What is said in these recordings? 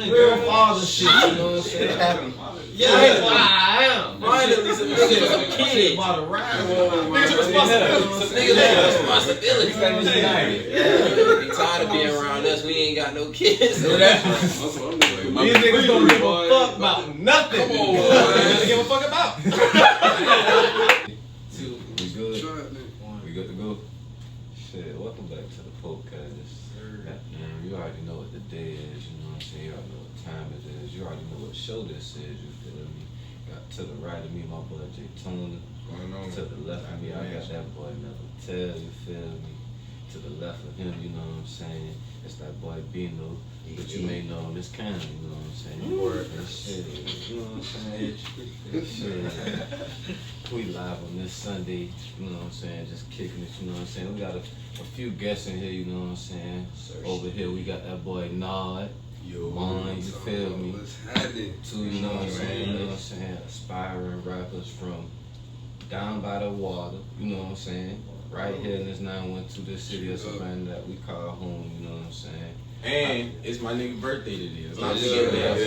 Real father shit, you know what I'm saying? Yeah, that's why I am. Finally, some niggas, some kid about to ride. Niggas responsibility. Niggas responsibility. Be tired of being around us. We ain't got no kids. These niggas don't give a fuck about nothing. Come on, boy. Give a fuck about. We good? We good to go? Shit, welcome back to the podcast. You already know what the day is, you know what I'm saying? You already know what time it is. You already know what show this is, you feel me? Got to the right of me, my boy J Tuna. To the left of me, I got that boy Never Tell, you feel me? To the left of him, you know what I'm saying? It's that boy Bino, but you may know him as Cam, you know what I'm saying? Word and shit, you know what I'm saying? Shit. We live on this Sunday, you know what I'm saying? Just kicking it, you know what I'm saying? We got a few guests in here, you know what I'm saying? Over here we got that boy Nard. One, you feel me? Two, you know what I'm saying? You know what I'm saying? Aspiring rappers from down by the water, you know what I'm saying? Right here in this 912, this city of Savannah that we call home, you know what I'm saying? And it's my nigga birthday today. Let's not forget that.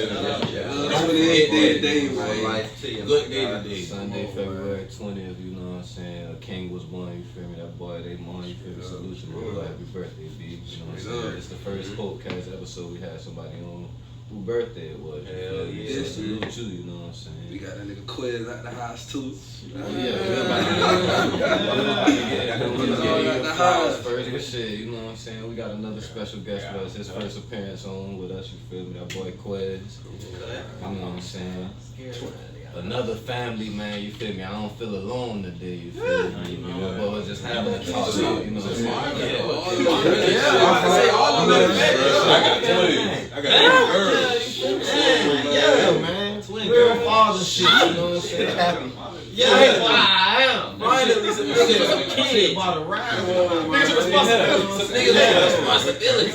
Good day today. Sunday, February 20th, you know what I'm saying? A king was born, you feel me? That boy, they born, you feel me? Salute you, happy birthday, B. You know what I'm saying? It's the first podcast episode we had somebody on who birthday it was. Hell yeah. Salute you, you know what I'm saying? We got that nigga Quez out the house too. The house first and shit, you know what I'm saying? We got another special guest with us, his first appearance on with us, you feel me? That boy Quez. You know what I'm saying? Another family, man, you feel me? I don't feel alone today, you feel me? You know, but we're just having a talk, you know what I'm saying? I got man. Real father shit, you know what I'm saying? Yeah, that's why I am. Finally, some niggas, some kid about to ride. Niggas responsibility.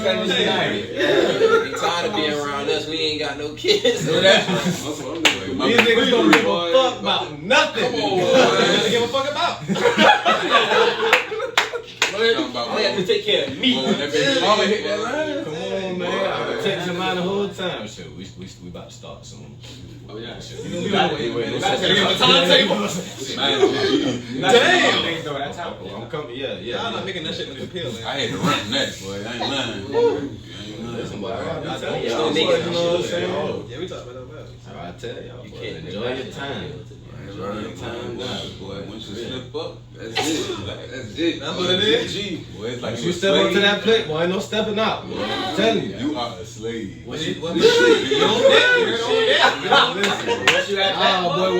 Be tired of being around us. We ain't got no kids. These niggas don't give a fuck about nothing. Come on, boy. Give a fuck about. I have to take care of me. Come on, man. I've been taking him out the whole time. Shit, we about to start soon. Oh yeah, shit. You got a timetable. Damn. I'm coming. Yeah. Y'all not making that shit look appealing. I had to run that, boy. I ain't lying. Listen, boy. I tell y'all, you know what I'm saying? Yeah, we talk about that. I tell y'all, You boy, can't enjoy your time. Enjoy your time now, boy. Once you slip up, That's it. That's it. That's what it is. G, boy, it's like If you step up to that plate, boy, ain't no stepping out, boy. I'm telling you. You are a slave. What you Boy,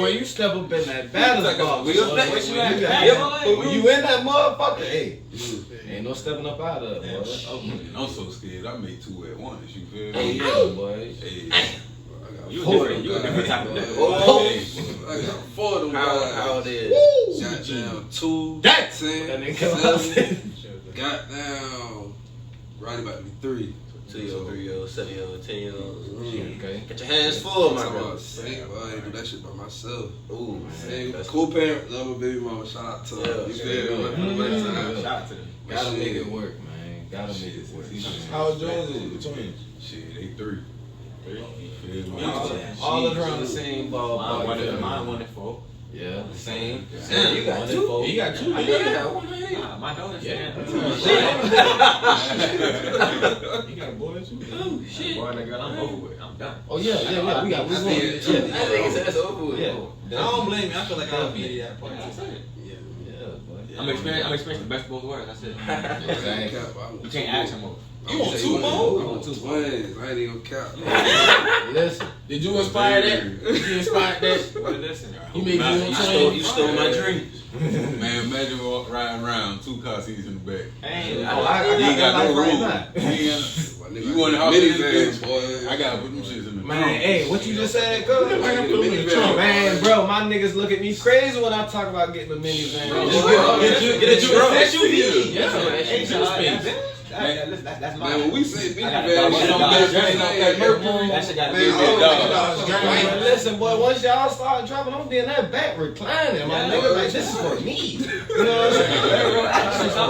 when you step up in that balance box, when you in that motherfucker, hey, ain't no stepping up out of it, boy. I'm so scared. I made two at once. You feel Hey, me? yeah, boy. Hey. You a different type of nigga. I got 4 of them guys. How it is? Goddamn 2, That 10, nigga come out. 7. Goddamn. Right about to be 3. 2-year-old, 3-year-old, 7-year-old, 10-year-old. Okay. Get your hands full, my I'm brother. about sick, boy. I ain't do that shit by myself. Ooh, Hey, man. cool parents, love my baby mama. Shout out to her. You feel me? Shout out to them. Gotta make it work, man. Gotta make it work. How old Jones is it? Twins. Shit, they 3. All around the same ballpark. Mine 1 and 4. Yeah, the same. Damn, you got 2? You got 2? I know you got 1. My daughter's You got boys too? Oh, shit. Boy and girl, I'm over with. I'm done. Oh yeah. We got. I think it's over with. Yeah. I don't blame you. I feel like I'll be that part. I'm experiencing the best of both worlds. That's it. Exactly. You can't ask him more. You want 2 more? I want 2 more. Twins. I ain't even gonna count. Listen. Did you inspire that? Did you inspire that? What is this? You made me You stole my dreams. Man, imagine riding around 2 car seats in the back. Hey, You ain't got no room. You want to hop in this bitch? I gotta put them shits in the Man, trunk. hey, what you just said, cuz? Man, bro, my niggas look at me crazy when I talk about getting a minivan. Get a truck. SUV. Yeah. That's my. Man, when we say I got minivan, a shit dog. don't get straight off that Mercury. That shit got to Man, be I a don't Listen, boy, once y'all start dropping, I'm being that back reclining. My nigga, like, this is for me. You know what I'm saying?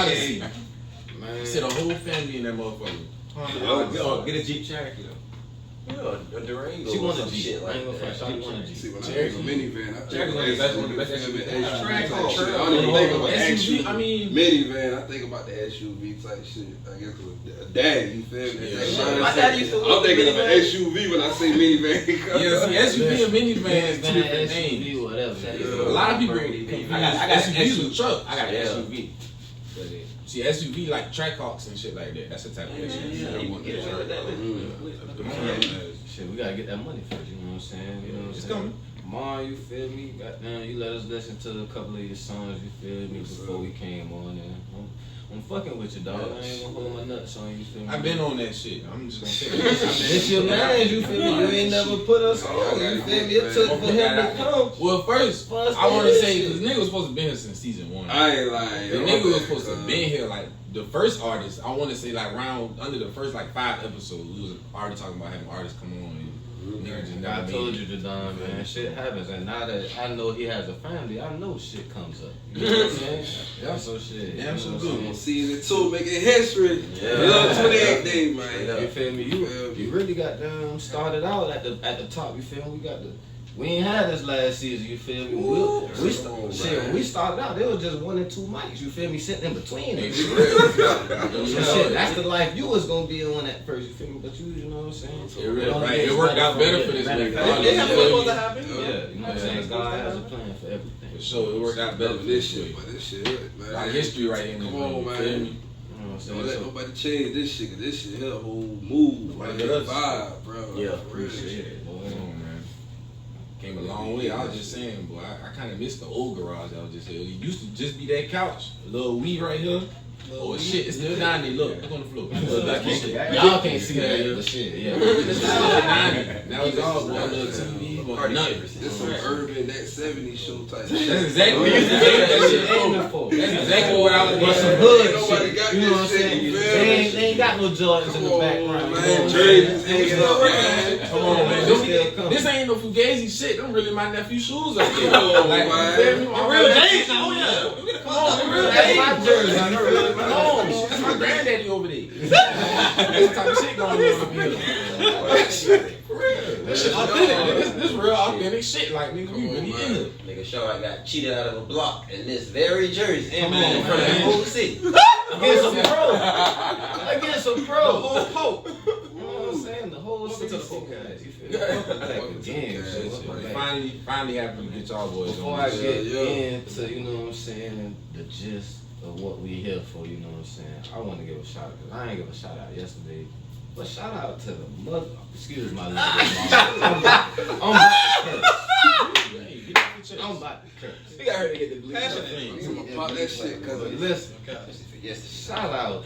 Hey, Man. sit a whole family in that motherfucker. Get a Jeep Cherokee though. Yeah, a Durango. She or wants a some Jeep. shit I ain't like gonna that. front. She wants a Jeep. See, when I think of minivan, I think of one of the best SUV. SUVs. I don't even think of an actual minivan. I think about the SUV type shit. I guess a dad, you feel me? My dad used to I'm thinking of an SUV when I say minivan. Yeah, see, SUV and minivan is two different names. SUV, whatever. A lot of people I got an SUVs with SUV. trucks. I got an SUV. See, SUV like Trackhawks and shit like that. That's the type of SUV. You can get it like that. Shit, we gotta get that money first, you know what I'm saying? You know what I'm It's saying? coming. Ma, you feel me? Goddamn, you let us listen to a couple of your songs, you feel me, before we came on and I'm fucking with you, dog. I ain't gonna hold my nuts on you, feel me? I've been on that shit. I'm just gonna say It's your man, you feel me? You ain't never put us on, you feel me? It took for him to come. Well, first, I want to say, because nigga was supposed to be here since season 1. I ain't lying. The nigga was supposed to be here, like, the first artist, I want to say, like, under the first, like, 5 episodes, we was already talking about having artists come on and nigga just I never told made you it. to Don, man. Shit happens, and now that I know he has a family, I know shit comes up. You know what I'm saying? Yeah. So shit. Damn, you so know what good. I'm saying? Season 2 making history. Yeah. 28 days, man. You feel me? You really got them started out at the top. You feel me? We ain't had this last season. You feel me? When we started out, there was just 1 and 2 mics. You feel me? Sitting in between them. Shit, that's the life you was gonna be on at first. You feel me? But you know what I'm saying? It worked out better for this nigga. Yeah, supposed to happen. Yeah, you know what I'm saying? God has a plan for everything. For sure, it worked out better for this shit. But this shit, man. Like history right here. Come on, man. Feel me? You know what I'm saying? Don't let nobody change this shit, cause this shit here a whole move. Right, Like, that's- vibe, bro. Yeah, Appreciate it, boy. Come on, man. Came a long way. I was just saying, boy, I kind of missed the old garage. I was just saying, it used to just be that couch, a little weed right here. Oh shit, it's still down there. Look on the floor. Y'all can't see that, but shit, yeah. It's still 90. Now it's all one little TV, but nothing. This some urban, that 70s show type That's shit. exactly what that shit aiming for. That's exactly what I was But some doing. hood Ain't nobody shit. got You know what I'm this shit, saying? you feel They me? ain't got no Jordans in Come the on, background. man. Dre's hanging up, man. Come on, man. They still come. This ain't no fugazi shit. Them really my nephew's shoes up there. Come on, Like, man. you feel me? My real James. Oh yeah. Come on, real James. That's my jersey. Come on, that's my granddaddy over there. This type of shit going on over here. For real. This shit authentic. This real authentic shit. Like, nigga, we really in here. Nigga, show I got cheated out of a block in this very jersey. Come on, in front of the man. whole city. Against some pro. Against some pro. The whole pope. You know what I'm saying? The whole city guys. You feel me? Welcome back again. Finally happened to get y'all boys Before on I this. get Yeah. into, you know what I'm saying, the gist of what we here for, you know what I'm saying, I want to give a shout out, because I ain't give a shout out yesterday, but shout out to the mother, excuse my language, I'm about to curse. I'm about to curse. We got her to get the blue. I'm pop that shit, But cause listen, Yes. shout out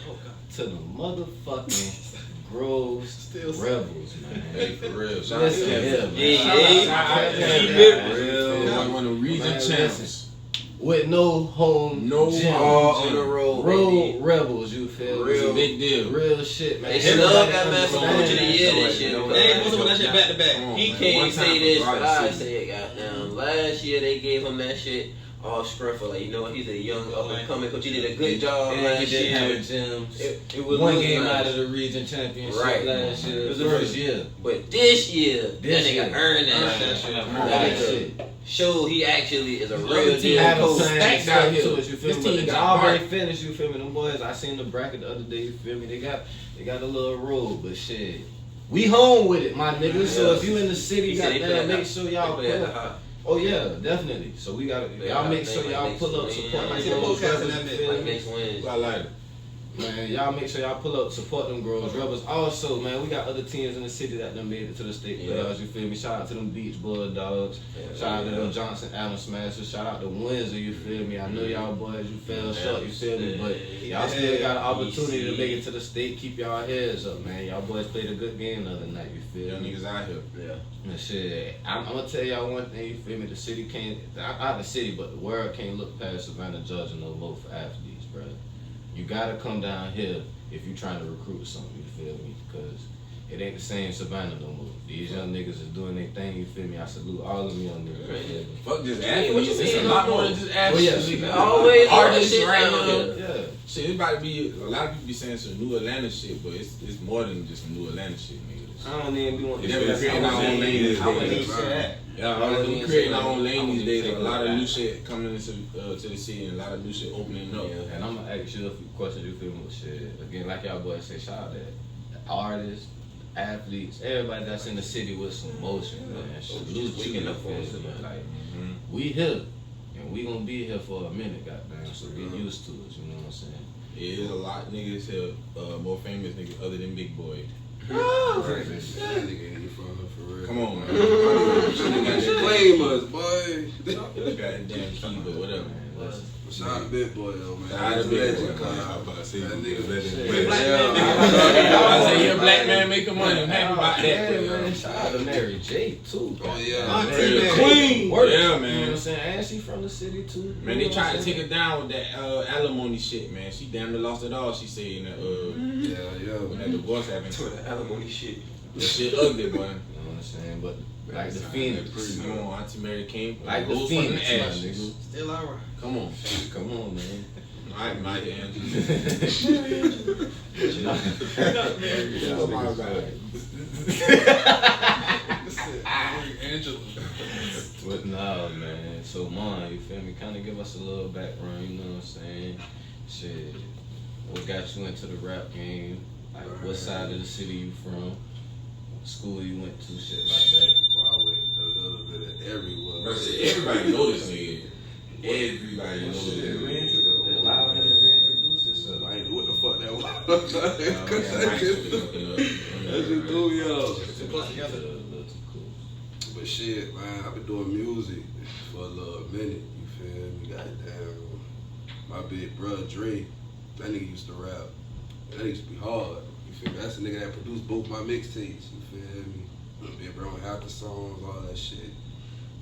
to the motherfucking Groves Rebels, man. Hey, for real. Shout out to Listen here, Kevin. man. Yeah, Shout out to yeah. Kevin, man. One of the region Man, champions. With no home gym. All on the road. Road Rebels, you feel me? It's a big deal. Real shit, man. They snug that man for Coach of the Year this year. They They ain't supposed to put that shit back to back. He One can't time say for this, Garden but I City. say it, goddamn. Last year they gave him that shit all scruffy. Like, you know, he's a young up and coming coach. He did a good job And last he didn't have a year. gym. It was One look game nice. out of the region championship Right. last year. It was the the first first year. But this year, This that year. nigga earned that Earned shit. That shit. Show he actually is a other real team deal had a coach. stacked out here. To it, you feel This me? But team they got already heart. finished, you feel me? Them boys, I seen the bracket the other day, you feel me? They got a little roll, but shit. We home with it, my nigga. So if you in the city, He said he goddamn, play make sure y'all play at pull the up. high. Oh yeah, definitely. So we got Yeah, y'all I make think sure y'all like pull up, next support week, my yeah. Groves Rebels, you feel Like me? next Wednesday. I like it. Man, y'all make sure y'all pull up, support them Groves Rebels. Also, man, we got other teams in the city that done made it to the state Yeah. playoffs. You feel me? Shout out to them Beach Bulldogs. Shout out to them Johnson Adams Smashers. Shout out to Windsor. You feel me? I know y'all boys. You fell short. You feel me? But y'all still got an opportunity to make it to the state. Keep y'all heads up, man. Y'all boys played a good game the other night. You feel Young me? niggas out here. Yeah. And shit, I'm gonna tell y'all one thing. You feel me? The city can't. Not the city, but the world can't look past Savannah, Georgia no more for athletes, bro. You gotta come down here if you're trying to recruit something, you feel me? Because it ain't the same Savannah no more. These young niggas is doing their thing, you feel me? I salute all of them young niggas. Right. Fuck just athletes. It's a lot more than just athletes. Always artists right now. Yeah. Shit, it about to be, a lot of people be saying some New Atlanta shit, but it's more than just some New Atlanta shit, nigga. I don't even be wanting to creating our own lane these days. Yeah, We creating our own lane these days. Like, a lot of new shit coming into to the city and a lot of new shit opening up. Yeah, and I'm gonna ask you a few questions. You feel me? Shit. Again, like y'all boys say, shout out to artists, athletes, everybody that's in the city with some motion, man. Salute to you, like we here, and we gonna be here for a minute, goddamn. So get used to it. You know what I'm saying? Yeah, there's a lot of niggas here, more famous niggas other than Big Boy. That nigga ain't for real. Come on, man. Claim us, boy. Goddamn key, but whatever. Shout out to Big Boy though, man. Shout out to Big Boy. That nigga. I say you're a black man making money. I'm happy about that. Yeah, man. Shout out to Mary J too. Oh yeah, Queen. Yeah, man. You know what I'm saying? And she from the city too. Man, they tried to take her down with that alimony shit, man. She damn near lost it all. She said in that when that divorce happened. To the alimony shit. That shit ugly, boy. You know what I'm saying? But like the Phoenix, come on, Auntie Mary King. like the Phoenix, Still alright. Come on, man. I might Angela. Oh my God. But nah, man. So, man, you feel me? Kind of give us a little background, you know what I'm saying? Shit. What got you into the rap game? Like, what side of the city you from? What school you went to? Shit like that. Well, I went a little bit of everywhere. Everybody know this nigga. Everybody knows this. Allow him to reintroduce himself. I ain't know what the fuck that was. That shit threw me off. But shit, man, I've been doing music for a little minute, you feel me? Goddamn, my big brother Dre, that nigga used to rap. That nigga used to be hard, you feel me? That's the nigga that produced both my mixtapes, you feel me? Big bro with half the songs, all that shit.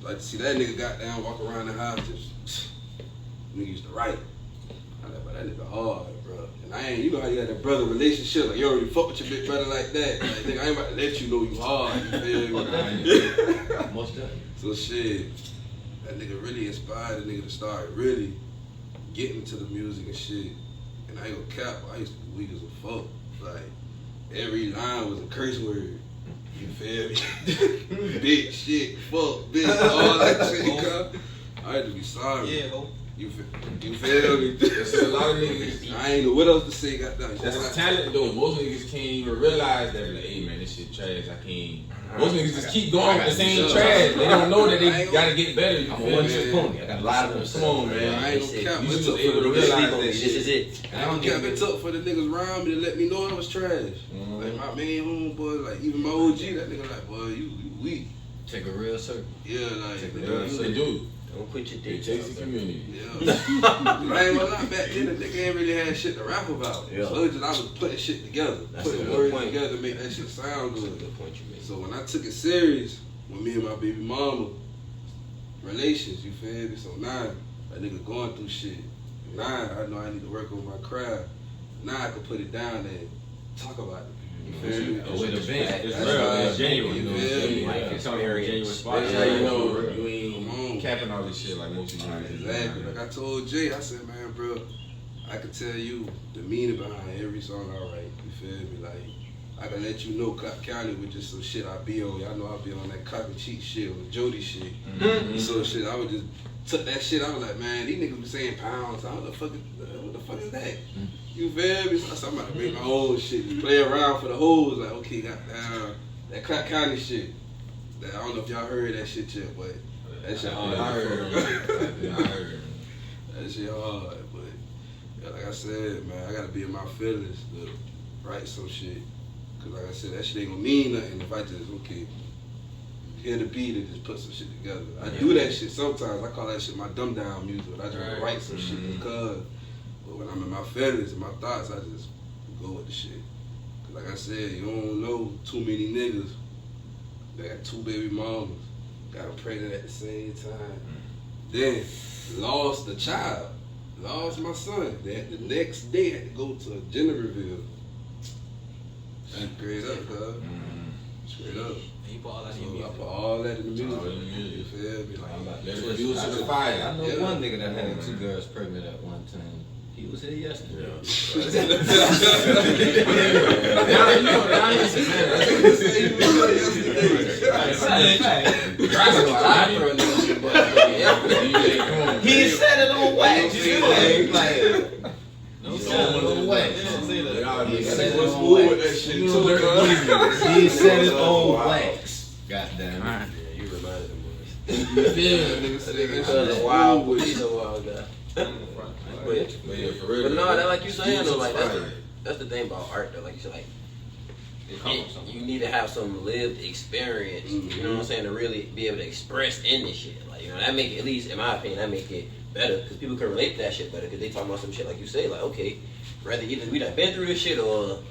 Like to see that nigga goddamn walk around the house, just nigga used to write. I'm like, but that nigga hard, bro. And I ain't, you know how you had that brother relationship, like you already fuck with your big brother like that. Like, nigga, I ain't about to let you know you hard, you feel me? Most definitely. So shit, that nigga really inspired the nigga to start really getting to the music and shit. And I ain't gonna cap, I used to be weak as a fuck. Like, every line was a curse word. You feel me? Bitch, shit, fuck, bitch, all that shit, cuz. I had to be sorry. Yeah, ho. You feel me? There's a lot of niggas. I ain't know what else to say, goddamn. That's a talent though. Most niggas can't even realize that. Like, hey man, this shit trash. I can't. Most niggas just keep going with the same trash. They don't know that they gotta get better. You feel me? I got a lot of them. Come on, man. I ain't gonna cap. You It's just up for able to the realize niggas. that This shit. is it. I don't cap. It's up for the niggas around me to let me know I was trash. Like my main homeboy, like even my OG, that nigga like, boy, you weak. Take a real circle. Yeah, like Take the Yeah, they do. Don't quit your It dick. takes the community. yeah. I ain't gonna lie, back then the nigga ain't really had shit to rap about. Yeah. So it just I was putting shit together, That's putting a good words point. together to make that shit sound That's a good. good point you made. So when I took it serious with me and my baby mama relations, you feel me? So now that nigga going through shit. Now I know I need to work on my craft. Now I can put it down and talk about it. You feel me? With a vent. It's That's real. right. It's genuine. You You know feel what I'm me? saying? Like, It's only a genuine spot. That's how you know you ain't capping all this shit like most of you. Exactly. Like I told Jay, I said, man, bro, I can tell you the meaning behind every song I write. You feel me? Like, I can let you know Clark County with just some shit I be on. Y'all know I be on that cock and cheat shit with Jody shit. So shit, I would just took that shit. I was like, man, these niggas be saying pounds. What the fuck is that? You feel me? So I'm about to make my own shit. Just play around for the hoes. Like, okay, goddamn, that Clark County shit. That, I don't know if y'all heard that shit yet, but that shit hard. I heard. That shit hard, but yeah, like I said, man, I gotta be in my feelings to write some shit. Cause like I said, that shit ain't gonna mean nothing if I just, okay, hear the beat and just put some shit together. I do that shit sometimes. I call that shit my dumb down music. I just write some shit because, but when I'm in my feelings and my thoughts, I just go with the shit. Cause like I said, you don't know too many niggas that got 2 baby mamas, got them pregnant at the same time. Then lost the child, lost my son. Then the next day had to go to a gender reveal. Straight up, dog. Straight up. He put all that in So I music. put all that in the music. All in the music. You feel me? Like, Music is fire. I know one nigga that had 2 girls pregnant at one time. He was here yesterday. Down in Savannah. He said it on wax. He said it on wax. He said it on wax. Goddamn. Yeah, you reminded them boys. You feel me? Because a wild boy, he's a wild guy. But no, that like you saying though, like that's the thing about art though. Like you said, like you need to have some lived experience. You know what I'm saying, to really be able to express in this shit. Like that make it, at least in my opinion, that make it better because people can relate to that shit better because they talk about some shit like you say, like okay, rather either we done been through this shit or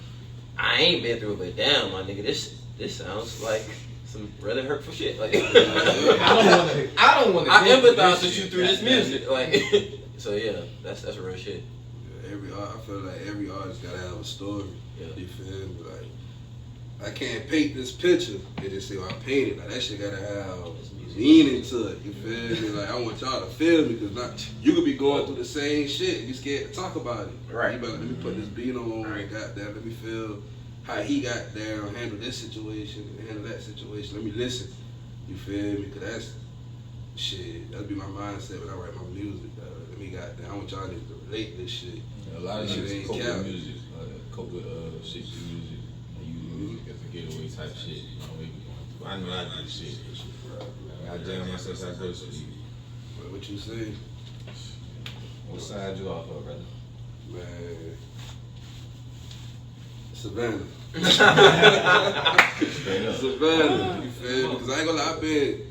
I ain't been through it, but damn, my nigga, this sounds like some rather hurtful shit. Like I don't want to. I empathize with you through this music, like. So yeah, that's real shit. Yeah, I feel like every artist gotta have a story. Yeah. You feel me? Like I can't paint this picture and just say, well, I painted. Like that shit gotta have meaning to it. You feel me? Like I want y'all to feel me because not you could be going through the same shit. You scared to talk about it. Right. You better let me put this beat on. Right. Goddamn, let me feel how he got down, handle this situation, and handle that situation. Let me listen. You feel me? Cause that's shit. That'd be my mindset when I write my music. Let me goddamn. I want y'all niggas to relate to this shit. A lot of shit ain't cope count. with music, cope with shit to music. And use music as a getaway type shit. You know, I know I do this shit. I jam myself like this. What you say? What side you off of, brother? Man. Savannah. Savannah. You feel me? Because I ain't gonna lie, I've been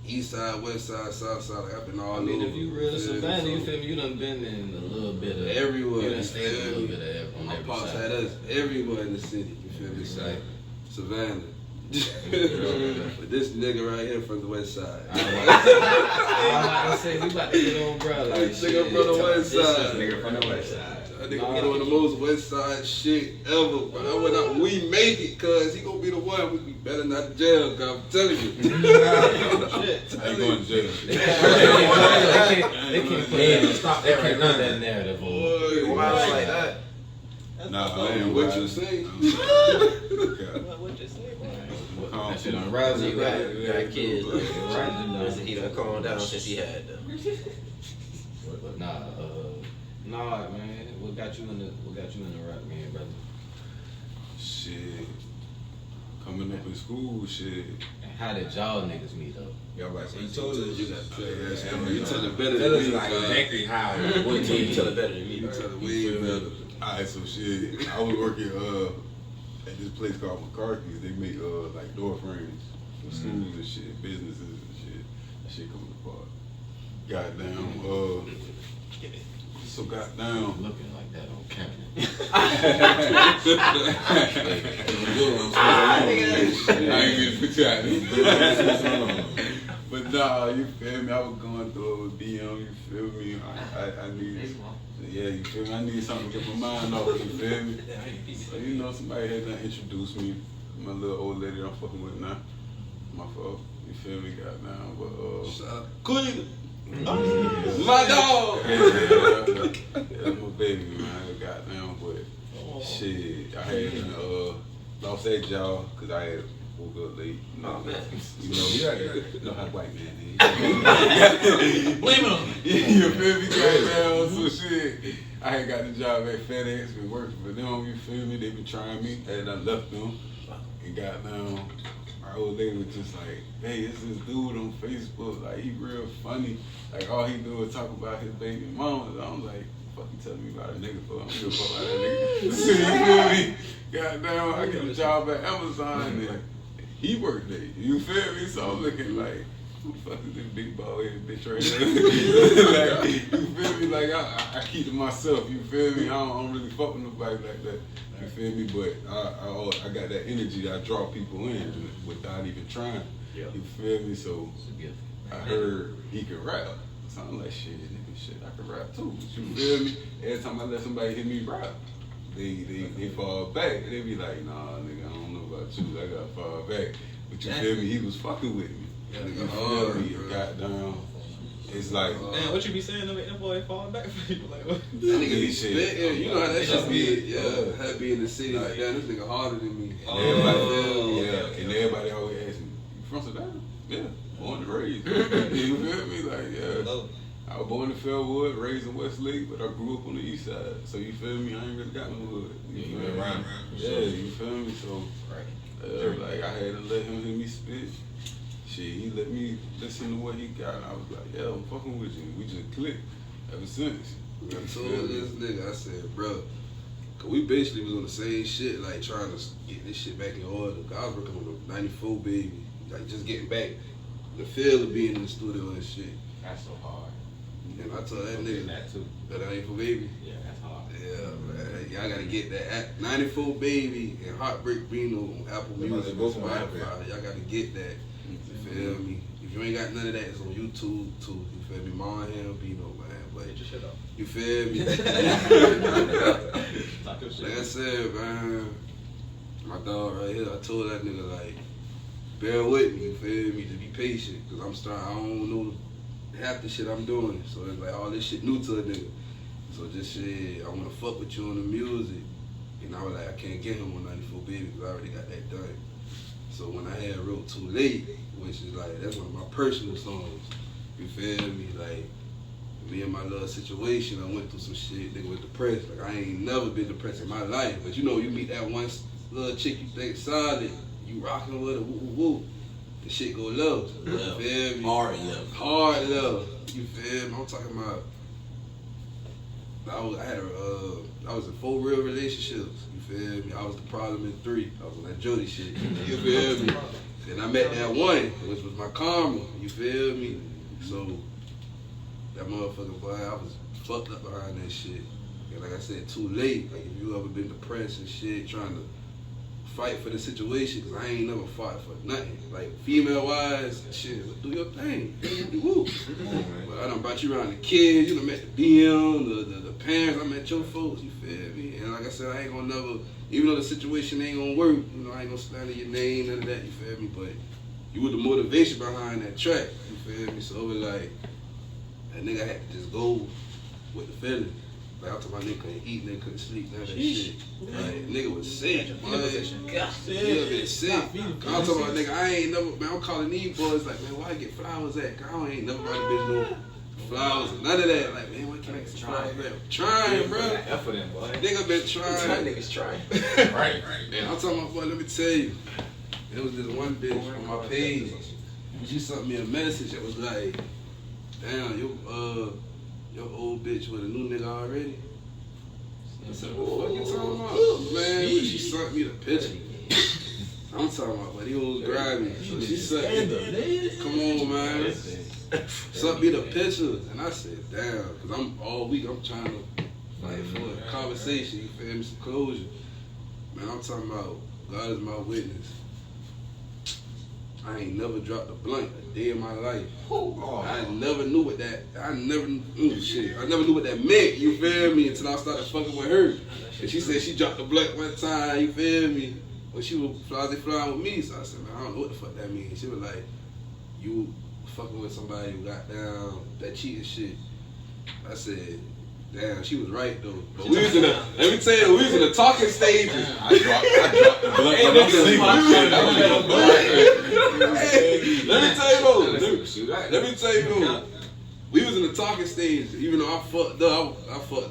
east side, west side, south side. Like I've been all over. If you real Savannah, you feel me? You done been in a little bit of everywhere. You done stayed a little bit of on My every pops side. had us everywhere in the city. You feel me? Right. Savannah. But this nigga right here from the west side. I say we about to get on, brother. This nigga from the west side. Nigga from the west side. That nigga doing the most west side shit ever. But we make it, cuz he gonna be the one. We better not to jail, cuz I'm telling you. I ain't going to jail. They can't put that narrative on. Boy, Why like that? Nah, man, what you say? That shit on rise. You got kids. Right. He done calmed down since he had them. But nah, man. What got you in the rap game, brother? Shit. Coming up in school, shit. And how did y'all niggas meet up? Y'all right, so he told us. You got to tell that story. You tell it better Tell than us me. like exactly how. What you tell it better than me? You tell it way better. Alright, so shit. I was working at this place called McCarthy's. They make like door frames for schools and shit, businesses and shit. That shit coming apart. Goddamn. So goddamn. Looking like that on camera. I ain't gonna put you out there. But nah, you feel me? I was going through a DM, you feel me? I need, yeah, you feel me? I need something to get my mind off, you feel me? So, you know, somebody had to introduce me. My little old lady I'm fucking with now. My fault, you feel me? Goddamn, but Shout out. Quez. My dog! Yeah, my baby, man. Goddamn, but shit, I had lost that job because I had woke up late. You know, you know how white man is. Blame it on me. You feel me? Goddamn, so shit. I had got the job at FedEx, been working for them, you feel me? They been trying me, and I left them, and goddamn. My old lady was just like, hey, it's this dude on Facebook, like he real funny. Like all he do is talk about his baby mama. And I'm like, fuck you telling me about a nigga for? I'm gonna fuck about that nigga. You feel me? Goddamn, I get a job at Amazon and he worked there. You feel me? So I'm looking like, who the fuck is this big bald headed bitch right here? Like, you feel me? Like I keep to myself, you feel me? I don't really fuck with nobody like that. You feel me? But I got that energy. I draw people in without even trying. Yeah. You feel me? So I heard he could rap. So I'm like, shit, nigga, shit, I can rap too. You feel me? Every time I let somebody hear me rap, they fall back. They be like, nah, nigga, I don't know about you. I gotta fall back. But you feel me? He was fucking with me. You feel me? Goddamn. It's like, man, what you be saying to make that boy fall back for you? Like, what? That nigga be spitting. You know how that shit be. Yeah, how it be in the city like that. This nigga harder than me. And everybody always asks me, you from Savannah? Yeah, born and raised. You feel me? Like, yeah. I was born in Fairwood, raised in Westlake, but I grew up on the east side. So you feel me? I ain't really got no hood. You feel me? Yeah, you feel me? So, like, I had to let him hear me spit. Shit, he let me listen to what he got, and I was like, yeah, I'm fucking with you. We just clicked ever since. I told this nigga, I said, bro, cause we basically was on the same shit, like trying to get this shit back in order. Cause I was working on a 94 baby, like just getting back the feel of being in the studio and shit. That's so hard. And I told that nigga that too. That 94 baby. Yeah, that's hard. Yeah, man, y'all gotta get that 94 baby and Heartbreak Bino on Apple Music, Spotify. Y'all gotta get that. You feel me? If you ain't got none of that, it's on YouTube too. You feel me? Nard HamBino, man. But Get your shit up. you feel me? Like I said, man, my dog right here, I told that nigga, like, bear with me, you feel me? To be patient, cause I don't know half the shit I'm doing. So it's like all this shit new to a nigga. So just shit, I wanna fuck with you on the music. And I was like, I can't get him on 94 Baby, cause I already got that done. So when I had wrote Too Late, which is like, that's one of my personal songs, you feel me? Like, me and my little situation, I went through some shit, nigga was depressed. Like, I ain't never been depressed in my life. But you know, you meet that one little chick you think solid, you rocking with her, woo woo woo. The shit go low. You feel me? Hard love. Hard love. You feel me? I'm talking about, I was in 4 real relationships. You feel me? I was the problem in 3. I was on that Jody shit. You feel me? Then I met that one, which was my karma. You feel me? So that motherfucker boy, I was fucked up behind that shit. And like I said, too late. Like if you ever been depressed and shit, trying to fight for the situation, cause I ain't never fought for nothing. Like female wise, shit, do your thing. Woo. But I done brought you around the kids, you done met the BM, the parents, I met your folks, you feel me? And like I said, I ain't gonna never, even though the situation ain't gonna work, you know, I ain't gonna slander your name, none of that, you feel me? But you were the motivation behind that track, you feel me? So it was like, that nigga had to just go with the feeling. Like I'm talking about nigga couldn't eat, nigga couldn't sleep, none of that shit. Like nigga was sick, man. Nigga been sick. I'm talking about nigga, I ain't never, man, I'm calling these boys like, man, why I get flowers at? Cause I ain't never brought a bitch no flowers, none of that. Like, man, why can't I get some flowers at? Trying, bro. Effort in, boy. Nigga been trying. Niggas trying. right. Man, I'm talking about, boy, let me tell you. There was this one bitch on my page. She sent me a message that was like, damn, your old bitch with a new nigga already? I said, what the fuck you talking about? Man, she sent me the picture. I'm talking about, but he was grimy. So she sent me the, come on, man. Sent me the pictures. And I said, damn, because I'm all week, I'm trying to fight for a conversation, you feel me, some closure. Man, I'm talking about, God is my witness. I ain't never dropped a blunt a day in my life. I never knew what that, I never knew what that meant, you feel me, until I started fucking with her. And she said she dropped a blunt one time, you feel me, when she was flying with me. So I said, man, I don't know what the fuck that means. She was like, you fucking with somebody who got down that cheating shit. I said, damn, she was right though. But we was in the, let me tell you, we was in the talking stages. I dropped the blunt when I'm sleeping. Let me tell you though. We was in the talking stage, even though I fucked up,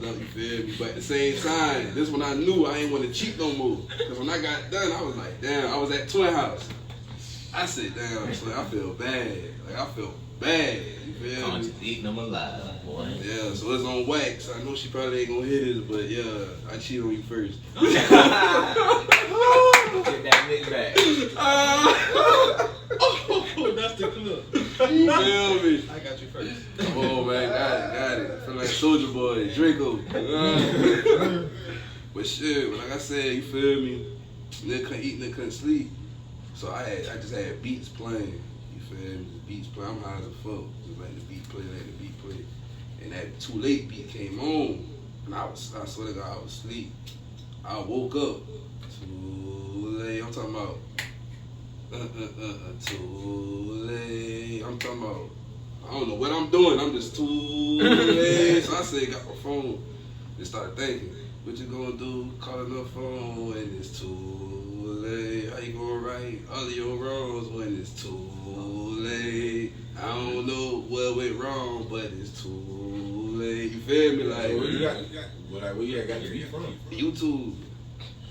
you feel me? But at the same time, this when I knew I ain't want to cheat no more. Because when I got done, I was like, damn, I was at Twin House. I said, damn, so I feel bad. Like, I feel bad, you feel me? Eating them alive, boy. Yeah, so it's on wax. I know she probably ain't gonna hear this, but yeah, I cheat on you first. Get that nigga back. That's the club. You feel me? I got you first. Oh man, got it. I feel like Soulja Boy, Draco. But shit, like I said, you feel me? Nigga couldn't eat, nigga couldn't sleep. So I just had beats playing. You feel me? The beats playing. I'm high as a fuck. Just letting the beat play. And that Too Late beat came on, and I swear to God, I was asleep. I woke up too late. I'm talking about too late. I'm talking about I don't know what I'm doing. I'm just too late. So I said, got my phone and started thinking, what you gonna do? Calling the phone when it's too late. How you gonna right all of your wrongs when it's too late? I don't know what went wrong, but it's too late. You feel me? Like where you got the beat from? YouTube.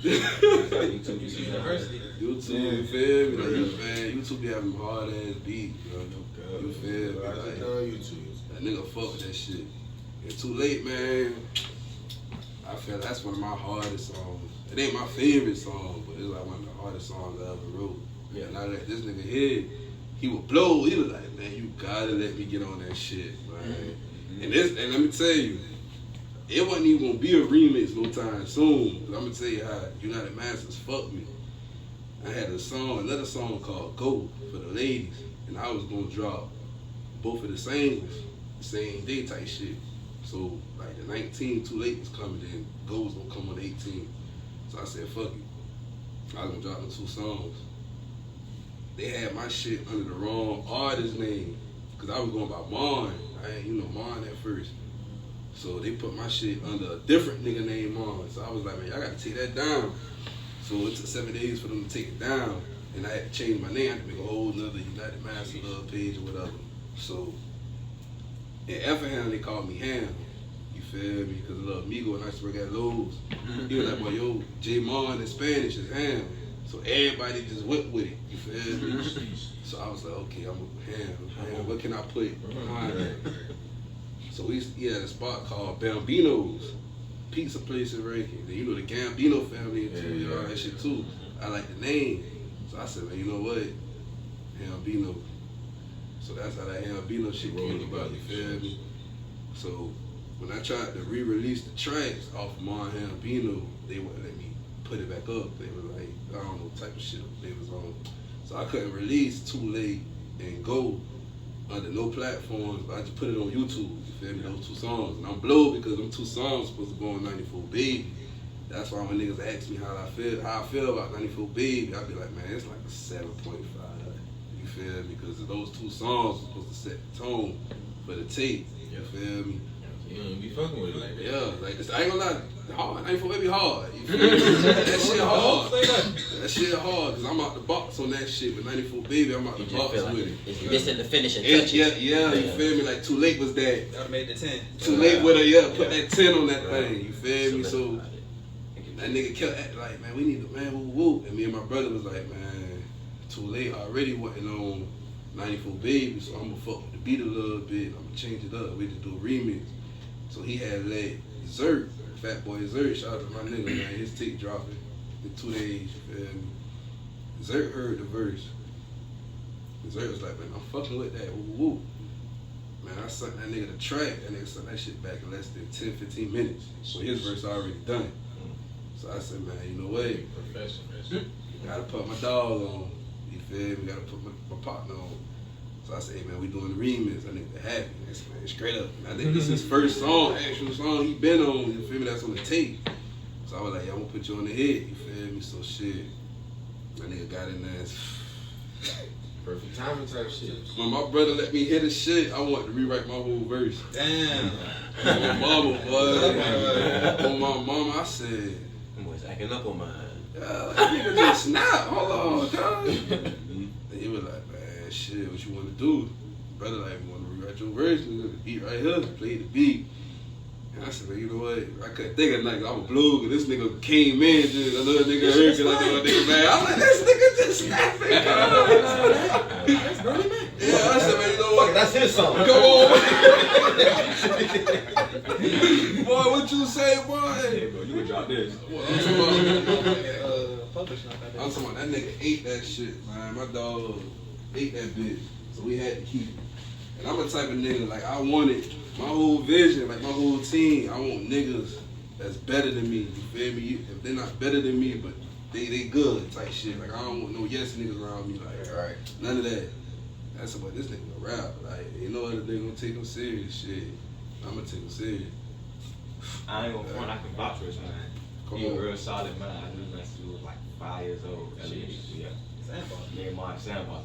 YouTube University. YouTube, you feel me? Like, man, YouTube be having hard ass beats, bro. You feel me? Like, that nigga fuck with that shit. It's too late, man. I feel that's one of my hardest songs. It ain't my favorite song, but it's like one of the hardest songs I ever wrote. Yeah. And I let this nigga hear, he would blow. He was like, man, you gotta let me get on that shit, man. And let me tell you, it wasn't even gonna be a remix no time soon. But I'm gonna tell you how United Masters fucked me. I had another song called Go for the ladies, and I was gonna drop both of the singles the same day type shit. So like the 19 Too Late was coming, then Go was gonna come on the 18. So I said, fuck it. I was gonna drop them 2 songs. They had my shit under the wrong artist name, cause I was going by Mon. I ain't Mon at first. So they put my shit under a different nigga named Mon. So I was like, man, y'all gotta take that down. So it took 7 days for them to take it down. And I had to change my name. I had to make a whole nother United Master Love page or whatever. So in Effingham, they called me Ham. You feel me? Because Lil Amigo and I used to work at Lowe's. He was like, well, yo, J Mon in Spanish is Ham. So everybody just went with it. You feel me? So I was like, okay, I'm Ham. What can I put behind that? So he had a spot called HamBino's Pizza Place in Rankin. Then the Gambino family and all that shit too. I like the name. So I said, man, you know what? HamBino. So that's how that HamBino shit came about, you feel me? So when I tried to re-release the tracks off of Nard HamBino, they wouldn't let me put it back up. They were like, I don't know what type of shit they was on. So I couldn't release Too Late and Go under no platforms, but I just put it on YouTube, you feel me, those 2 songs. And I'm blowed because them 2 songs supposed to go on 94 Baby. That's why when niggas ask me how I feel about 94 Baby, I be like, man, it's like a 7.5. You feel me? Because those 2 songs were supposed to set the tone for the tape. You feel me? You don't be fucking with it like that. Yeah, like this, I ain't gonna lie, hard. 94 Baby hard. You feel me? That shit hard. That shit hard, because I'm out the box on that shit. With 94 Baby, I'm out the box with it. It's missing the finishing touches. Yeah, you feel me? Like Too Late was that. That made the 10. Too Late with her, put that 10 on that thing. You feel me? So that nigga kept acting like, man, we need the man woo. And me and my brother was like, man, Too Late already wasn't on 94 Baby, so I'm gonna fuck with the beat a little bit. I'm gonna change it up. We just do a remix. So he had let Zert, Fat Boy Zert, shout out to my nigga, man, his tape dropping in 2 days, you feel me? Zert heard the verse. Zert was like, man, I'm fucking with that, woo. Man, I sent that nigga the track, that nigga sent that shit back in less than 10, 15 minutes. So his verse already done. So I said, man, you know what? Gotta put my dog on, you feel me? Gotta put my partner on. So I said, hey man, we doing the remix. I nigga happy. Man, straight up. I think this is his first song, actual song he been on. You feel me? That's on the tape. So I was like, yeah, I'm gonna put you on the head. You feel me? So shit. That nigga got in there. Perfect timing type shit. When my brother let me hear the shit, I wanted to rewrite my whole verse. Damn. On my mama, boy. On my mama, I said, I'm always acting up on mine. yeah, like, nigga just snap. Hold on, dog. And he was like, man, shit, what you want to do? Brother, like, you want to rewrite your verse? The beat right here, play the beat. And I said, man, you know what? I couldn't think of nothing. I was blue, because this nigga came in, just another nigga heard, because I know a nigga mad. I'm like, this nigga just snapping. That's Bernie Mac. Yeah, I said, man, you know what? That's his song. Come on. Boy, what you say, boy? Hey, bro, you would drop this. I'm talking about that nigga ate that shit, man. My dog ate that bitch, so we had to keep it. And I'm the type of nigga, like, I wanted my whole vision, like my whole team, I want niggas that's better than me, you feel me? If they're not better than me, but they good type shit. Like, I don't want no yes niggas around me, like, Right. none of that. That's about this nigga a rap. Like, you know what, if they gonna take him serious, shit, I'm gonna take him serious. I ain't gonna front, I can vouch for this, man. He was real solid, man. I knew that he was like 5 years old. At least, yeah. Me and Mark Sandbox.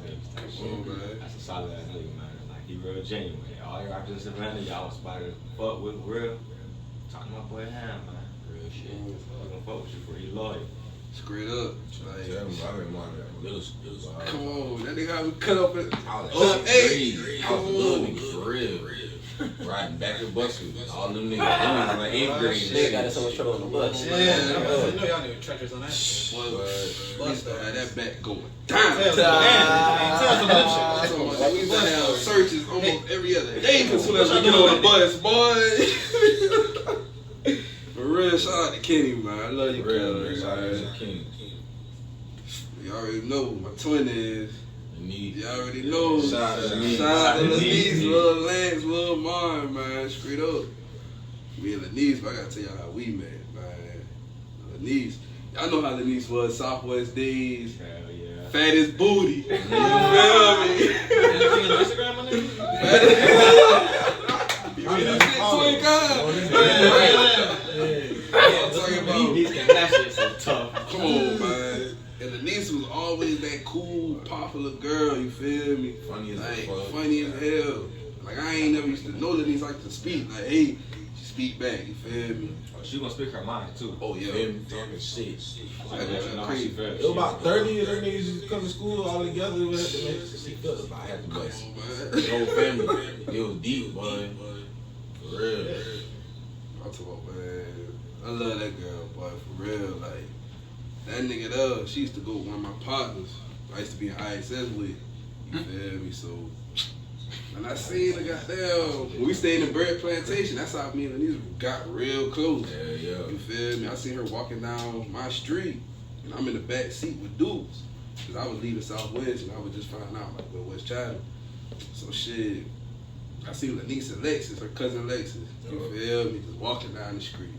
That's a solid ass nigga, man. Like, he real genuine. All your rappers in Savannah, y'all was about to fuck with real. Talking to my boy Ham, man. Real shit. We gonna fuck with you for you loyal. Straight up. Like, Come come on, that nigga got me cut up in. I was Hey, I was a little nigga for real. Riding back in bus with all them niggas. Them like 8th grade. Nigga got in so much trouble on the bus. Yeah, I know y'all niggas treacherous on that shit. We used to have that back going Tell down. some of them shit. We used to have searches almost every other day as soon as we get on the bus, boy. For real, shout out to Kenny, man. I love you, man. You already know my twin is. You already know. Shout out to Lenise. Shout out to Lenise, little Lance, little Marn, man. Straight up. Me and Lenise, but I gotta tell y'all how we met, man. Lenise, y'all know how Lenise was, Southwest days. Hell yeah. Fattest booty. You feel me? Anything on Instagram, my nigga? You mean that shit, twin God? I'm talking about. That shit's so tough. Come on, man. And Lenise was always that cool, popular girl, you feel me? Funny as like, fuck. funny as hell. Like, I ain't never used to know Lenise like to speak. Like, hey, she speak back, you feel me? Oh, she gonna speak her mind too. Oh, yeah. Them talking shit. Like, you know how she felt. It was about 30 of them niggas used to come to school all together. We had to make she felt about half the Come bus. on, man. The whole family. It was deep, boy. For real. I'm talking about, man. I love that girl, boy, for real. Like, that nigga there, she used to go with one of my partners. I used to be in ISS with. You feel me? So, when I seen the goddamn, when we stayed in Bird Plantation, that's how me and Lenise got real close. Yeah. You feel me? I seen her walking down my street, and I'm in the back seat with dudes. Because I was leaving Southwest, and I was just finding out, like, well, West China. So, shit, I seen Lenise and Lexus, her cousin Lexus. You feel me? Just walking down the street.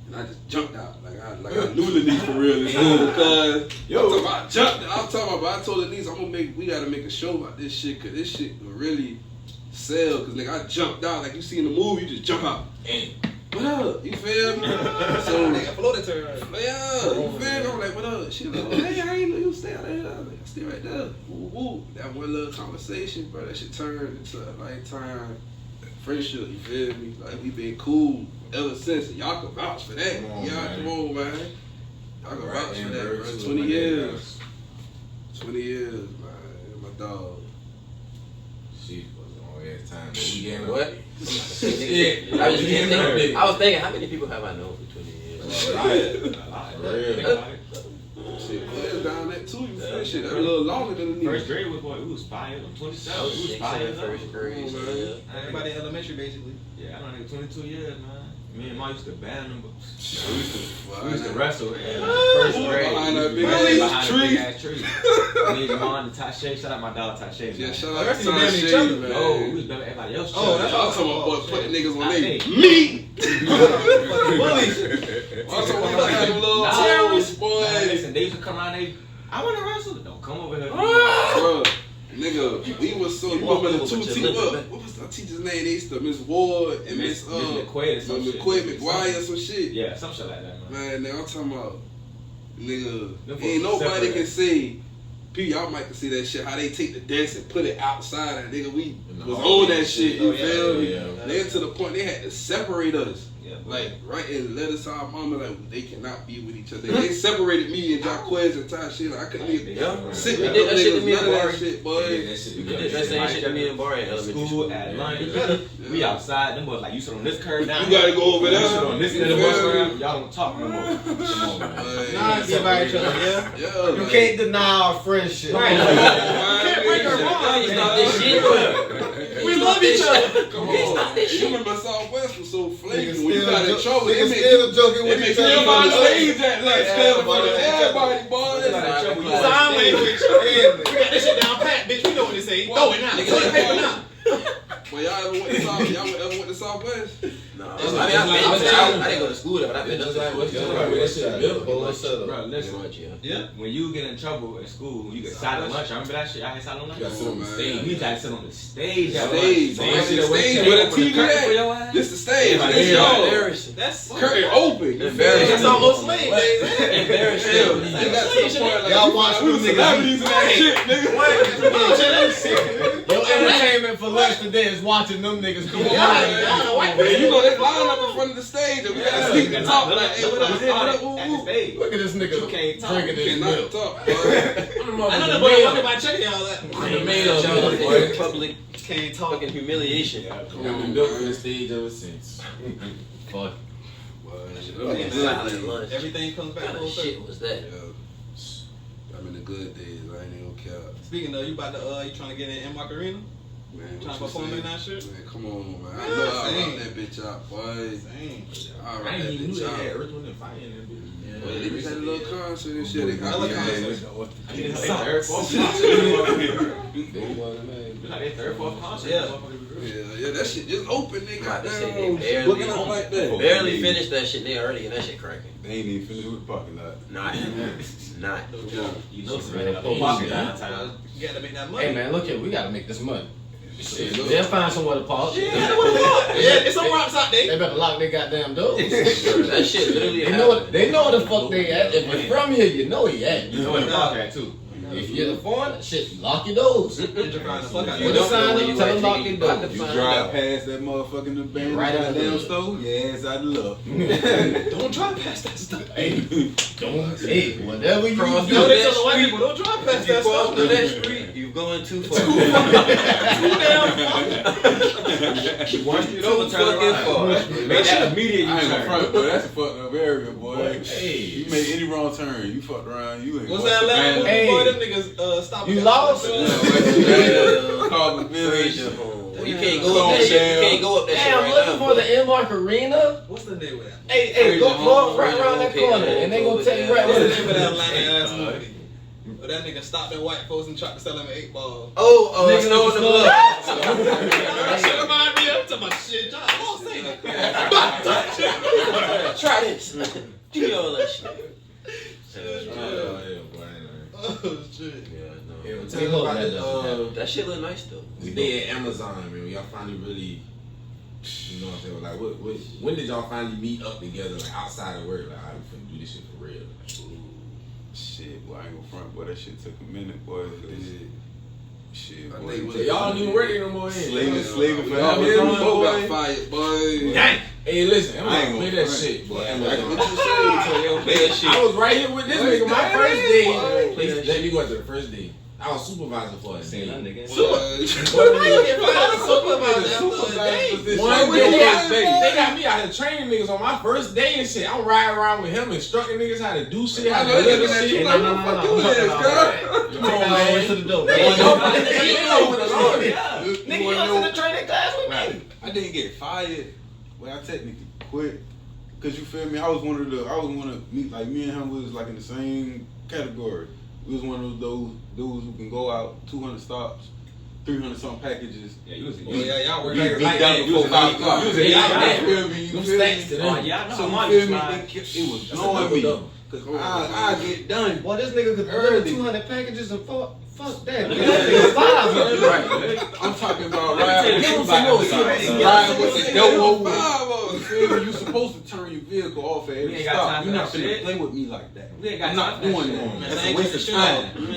And I just jumped out. Like I knew Lenise for real this time. Because, I jumped out. I'm talking about, I told Lenise, we gotta make a show about this shit, because this shit will really sell. Because, nigga, I jumped out. Like you see in the movie, you just jump out. What up? You feel me? So, Nigga floated to her. yeah, you feel me? I'm like, what up? She was like, hey, I ain't know you stay out there. I was like, I stay right there. Woo, woo. That one little conversation, bro, that shit turned into a lifetime friendship, you feel me? Like, we been cool ever since. Y'all can vouch for that. Come on, man. Y'all can vouch for that, bro. 20 years. 20 years, man. My dog. She was on every time. We getting What? Yeah. I was thinking, how many people have I known for 20 years? Shit, Quez down that too, you feel shit. That a little longer than the First grade was what? We was 5 years old. 27. I was We was 6 5 in years old. first grade. So, yeah. Everybody in elementary, basically. Yeah, I don't know, 22 years, man. Me and Ma used to band them, but we used to wrestle in first grade. Behind that big Behind ass a tree. big ass tree. Me and Jamal and Tashay, shout out my dog Tashay. Yeah, man. shout I out guess to you damn each Tashay, other. man. Oh, we was better than everybody else. Oh, that's I'm talking about boy putting niggas on Hey. their meat. Bullies. I'm talking about like them little Nah. terrorists, Man, boy. listen, they used to come around, I want to wrestle. Don't come over here. Bro, nigga, we was so, you remember the two With your teachers, lip. what was the teacher's name? They used to, Miss Ward and Miss McQuaid or some shit. McQuaid, McGuire, some shit. Yeah, some shit like that, man. Man, nigga, I'm talking about, nigga, Them ain't folks nobody separate. can say, P, y'all might can see that shit, how they take the desk and put it outside, and nigga, we was on that shit, you feel me? Then to the point, they had to separate us. Yeah, Like, right in letter to our mama, like, they cannot be with each other. They separated me and Quez and Ty shit. Like, I couldn't even sit We with did them that shit to niggas, me none and of that Barry. shit, boy. We did that same shit to me and Barry in elementary school, at lunch. We outside. Them boys like, you sit on this curve down. You gotta go over there. You sit on this end of the bus round. Y'all don't talk no more. Come on, man. Like, Get by each other, yeah? yeah, You like, can't deny our friendship. Right. can't break our bond. Stop this shit. We love each other. Come Stop on. this You shit. remember Southwest was so flaky. Niggas When you still got in jo- trouble, it niggas made still joking with it each made other. everybody stage that like Everybody. everybody, boy. Sign language. We got this shit down pat, bitch. We know what to say. Throw it now. Throw the paper now. Well, y'all ever went to Southwest? No, It's I like- mean, it's like- I didn't go to school there, but I've been It's up just like what you talking about. That shit built. Whole setup. Bro, pretty listen. much, yeah. Yeah. When you get in trouble in school, you get silent lunch. I remember that shit. I had silent lunch. You gotta sit on the stage. You gotta sit on the stage. at Stage, lunch. man. Stage Stage with a open the TV curtain for at. your ass. This the stage. Yeah, This yeah. y'all. Embarrassing. That's Curtain open. Embarrassing. That's almost slave days. Embarrassing. It got to the point like Y'all watch you them niggas. celebrities and that shit, nigga. Your entertainment for lunch today is watching them niggas come on. Man, you know they line up in front of the stage and we gotta sneak and talk like, hey, what up, hey, what up, At the ooh, ooh. stage. Look at this nigga You can't talk. drinking this Cannot milk. talk, boy. I know that boy talking about checking y'all that. Y'all public can't talk in humiliation. I've been built for the stage ever since. Fuck. Silent lunch. Everything comes What back kind full of circle. shit was that? Yeah. I'm in the good days, I ain't even care. Speaking of, you about to you trying to get in Mark Arena? Man, Trying to what you perform saying? in that shit? Man, come on, man. I know I rock that bitch out, boy. Same. I I rock ain't that even knew bitch they had out. Earth, Wind and Fire in that bitch. Well, they just had a little concert and shit. They got Other me concerts. Third, fourth concert. Yeah. Yeah, that shit just open. They got About to say they down. barely- Looking out like that. Barely finished that shit. They already in that shit cracking. They ain't even finished with the parking lot. Not. You know, Savannah, you pocket gotta make that money. Hey man, look here, we gotta make this money. Shit, they'll find somewhere to park. Yeah, it's some rocks out They there. better lock their goddamn doors. That shit literally They know where the fuck they at. If you're from here, you know he at. You know where the park at too. If you're the foreigner, shit, lock your doors. Gentrifying the fuck out Put there. a sign up, tell them lock your You about doors. to You find drive out. past that motherfucking abandoned Right out goddamn there. store, your ass out of luck. Don't drive past that stuff. Hey, don't, hey, whatever you Cross do. Yo, they that tell the white street. people, don't drive past You that cross stuff. through that street, you going too far. Once You don't fucking far. Make that immediate I ain't gonna U-turn. front, but that's a fucked up area, boy. Hey. You make any wrong turn, you fucked around, you ain't What's going that to last movie, Hey. boy? Them niggas stopping. You lost? Carbon Village. You can't go up that shit. You can't go up that shit Hey, I'm right looking now. for the Inmark Arena. What's the name of that? Hey, go right around that corner, and they gonna tell you right What's where the name of that it Atlanta ass movie? Where that nigga stopped them white folks and tried to sell them an 8-ball. Oh, Nigga, Snow in the no, Blood. That shit remind me of my shit. John, I won't say that. Try this. Give me all that shit. Oh shit. Yeah, We tell me hope about that the, doesn't happen. That shit look nice though. the day at Amazon, man. Y'all finally really, you know what I'm saying? Like, when did y'all finally meet up together, like outside of work? Like, I finna do this shit for real. Shit, boy, I ain't gonna front, boy. That shit took a minute, boy. Shit, I boy. think So y'all don't even work no more. Slaving for Y'all Amazon, both got boy. fired, boy. Dang. Hey, listen, I ain't Amazon, gonna play that front. shit, boy. What Amazon. you saying? Play that shit. I was right here with this nigga my Damn, first day. Play that Let me go to the first day. I was supervisor for a Seen that day. nigga. What are you getting fired as supervisor after a day? One Day day, they got me out here training niggas on my first day and shit. I'm riding around with him instructing niggas how to do shit, how to deliver shit. No, no, no, no. Come on, man. To the door. They know what it's on. Nigga, you went to the training class with me. I didn't get fired. Well, I technically quit. Cause you feel me? I was one of me, like me and him was like in the same category. We was one of those dudes who can go out 200 stops, 300 something packages. Yeah, you was. Oh yeah, y'all were. Be done before 5 o'clock. You was a You feel me? You Them feel stacks to me? them. Oh yeah, I know. So Mine you was feel me? mine. It was That's a blowing double me. double. Cause I get done. Boy, this nigga could Early. deliver 200 packages and fuck that. That nigga 5. Right. I'm talking about riding Give him with some more. riding with the dope. Five You feel me? You supposed to turn your vehicle off at We every ain't got stop. time You're for not that finna shit. play with me like that. We ain't got I'm time not for that doing shit. that. Man, That's I a ain't waste cut of the time. shit You off. feel me?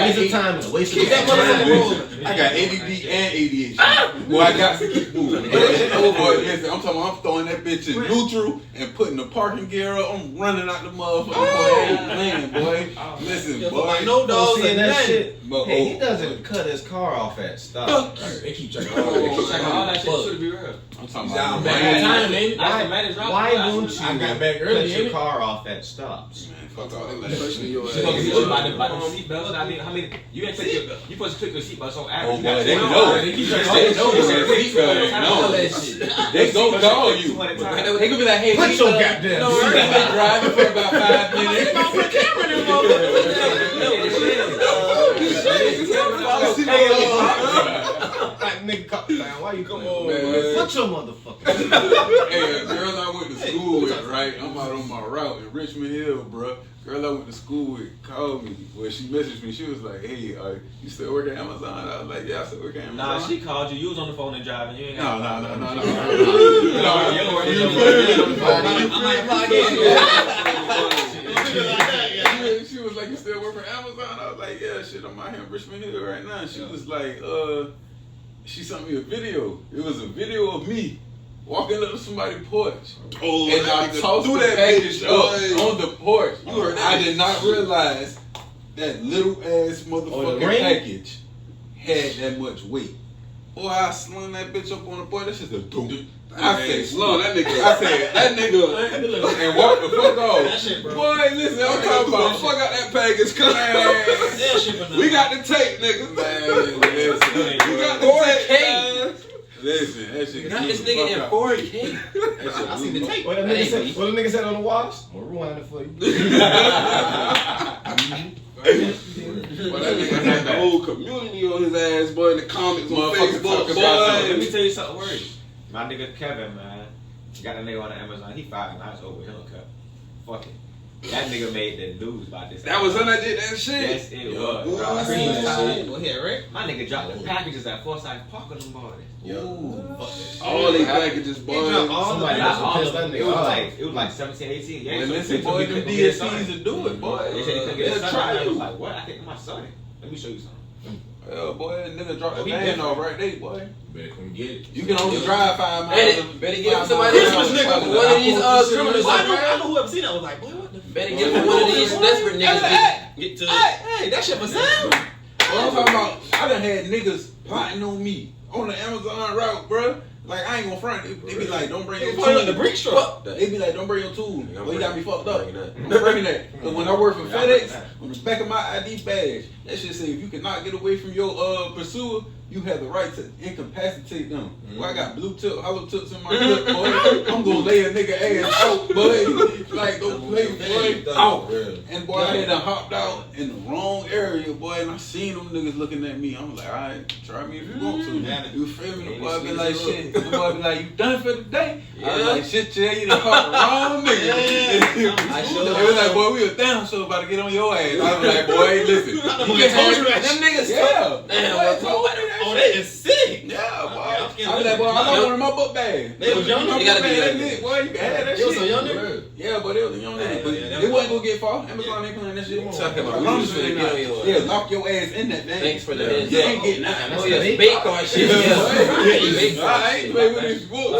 Waste of time and a waste of Keep that motherfucker I got ADD and ADHD. Boy, I got to keep moving. Oh boy, listen, I'm talking. I'm throwing that bitch in neutral and putting the parking gear up. I'm running out the motherfucker. Boy, I ain't playing, boy. Listen, Yo, boy. like no dogs Seeing and that nothing. shit. But, Hey, he doesn't cut his car off at stop. They keep checking all that. Check all that shit too, to be real. I'm talking He's out about back man, in time, ain't it? That's the maddest route. Why won't you I got back cut early, your ain't it? car off at stops? Man, fuck all They that. was pushing your You supposed to ass. be by the seatbelts. I mean, how many? You ain't click your. You supposed to click your seatbelts on average. Oh You boy, gotta they click know. on They keep They checking all know. that They shit. know. All that shit. They go call you. 200 times. They gonna be like, hey, Put we, your goddamn no, we've been driving for about 5 minutes. Yeah, Like nigga, cop man, why you Come come on, on, man. What your motherfucker? Hey, girl I went to school with, right? I'm out on my route in Richmond Hill, bro. Girl I went to school with called me. Well, she messaged me. She was like, "Hey, you still work at Amazon?" I was like, "Yeah, I still work at Amazon." Nah, she called you. You was on the phone and driving. You ain't No. No, You She was like, "You still work for Amazon?" I was like, "Yeah, shit, I'm out here in Richmond Hill right now." She was like, she sent me a video. It was a video of me walking up to somebody's porch. Oh, And I tossed the package up on the porch. You heard that? I did not realize that little ass motherfucking package had that much weight. Boy, I slung that bitch up on the porch. That's just a dope. I said, slow that nigga. I said, that nigga, and walk the fuck off. That shit, bro. Boy, listen, I'm talking about fuck out that package, cuz. That shit, but We got the tape, nigga. Man, listen. We got the tape, cuz. Listen, that shit. Got this nigga in 4K. That shit I seen the tape. What the nigga said on the watch? I'm gonna rewind it for you. Well, that nigga had the whole community on his ass, boy, in the comments on Motherfucker Facebook, talking boy. about Let me tell you something weird. My nigga Kevin, man, got a nigga on the Amazon. He 5 nights over him, Kevin. Fuck it. That nigga made the news about this. That was him that did that shit. Yes, it was. Ooh. Bro, I seen that shit. Well, here, right? My nigga dropped the packages at Forsyth Park on them boys. All these packages, boy. Somebody Not all pissed of that them. nigga It was like 17, 18. Yeah, And so listen, they boy, told me them couldn't get a DSPs son. to do it, boy. They said they couldn't get a They'll son. try I was you. like, what? I think my son. Let me show you something. Yeah, boy, that nigga dropped the He van different. off right there, boy. Better come get it. You can only drive 5 miles. Better get him somebody else. One of these criminals. I know whoever seen that was like, boy, what the Better get him one of these desperate niggas get to. Hey, that shit for sale. Well, I'm talking about, I done had niggas plotting on me on the Amazon route, bruh. Like, I ain't gonna front. They be like, don't bring your Put it in the tool. brick truck. They be like, don't bring your tool. Well, you got me fucked up. Bring that. I'm bringing that. Because when I work for FedEx, on the back of my ID badge, that shit say if you cannot get away from your pursuer, you have the right to incapacitate them. Boy, I got blue tip, hollow tips in my clip, boy. I'm gonna lay a nigga ass out, boy. Like, don't play, boy. Out. And boy, I had done hopped out in the wrong area, boy, and I seen them niggas looking at me. I'm like, alright, try me if you want to. You feel me? The boy be like, shit. The boy be like, you done for the day? I was like, shit, yeah, you done caught the wrong nigga. They was like, boy, we was damn sure about to get on your ass. I was like, boy, listen. Them niggas. Yeah. Damn, Boy, told me that Oh, shit. that is sick. Yeah, boy. Okay, I was like, boy, I got one in my book bag. They was young. My You gotta book be bag, young. that's it, boy. You can have that They was shit. a young nigga? Yeah, but they was a young nigga. But yeah, they wasn't gonna get far. Amazon ain't playing that shit. Talking about As long as we they finna not- get on your ass. Yeah, lock your ass in that thing. Thanks for the You heads ain't up. getting nothing. Oh yeah, bait card shit. Yeah, bait I card ain't shit. play with this book.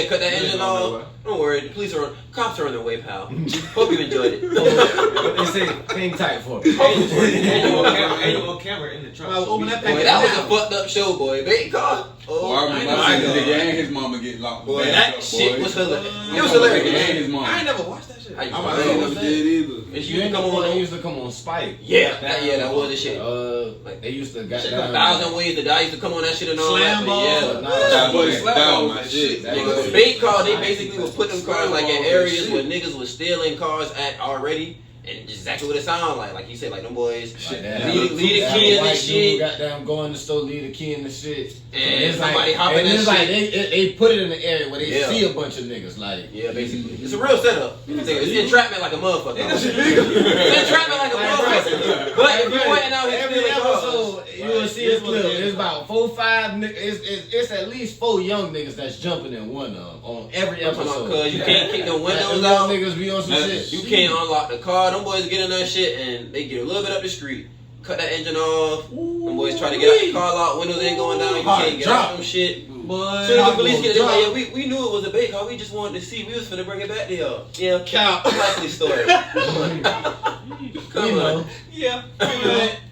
Cut that engine off. Don't worry, the police are cops are on their way, pal. Hope you enjoyed it. What they say, hang tight for me. Annual camera in the truck. Open that Boy, package. that was a fucked up show, boy. Bait card. Oh, I remember I seen the nigga and his mama get locked. Boy, back that up, shit boy. was hilarious. It His was mama hilarious. and his mama. I ain't never watched that shit. I I ain't never did either. It used You to ain't come the one that on. used to come on Spike. Yeah, that was the shit. They used to Shit, got 1,000 Ways to Die used to come on that shit and all Slam that. ball. But yeah. That boy Slap down on my that shit. shit. Niggas, bait card, they basically would put them cars like in areas where niggas was stealing cars at already. And just exactly what it sound like. Like you said, like them boys Like that. lead the key in the shit. Goddamn, go in the store, leave the key in the shit. And it's somebody like, hopping and that it's like shit. they put it in the area where they Yeah. see a bunch of niggas. Like, Yeah, basically. It's a real setup. It's entrapment like a motherfucker. It's entrapment like a motherfucker. But if you're pointing out his every stealing cars, episode, you will see a clip. It's about 4, 5 niggas. It's at least 4 young niggas that's jumping in one of them on every I'm talking about episode. cuz you can't kick the Like, windows them out. niggas be on some shit. You can't unlock the car. Them boys get in that shit and they get a little bit up the street. Cut that engine off. Them boys try to get out the car lock. Windows ain't going down. You can't get out them shit. Boy, Soon as the police get there, like, yeah, we knew it was a bait car. We just wanted to see. We was finna bring it back to y'all. Yeah, Count. likely story. Come You on. know. Yeah.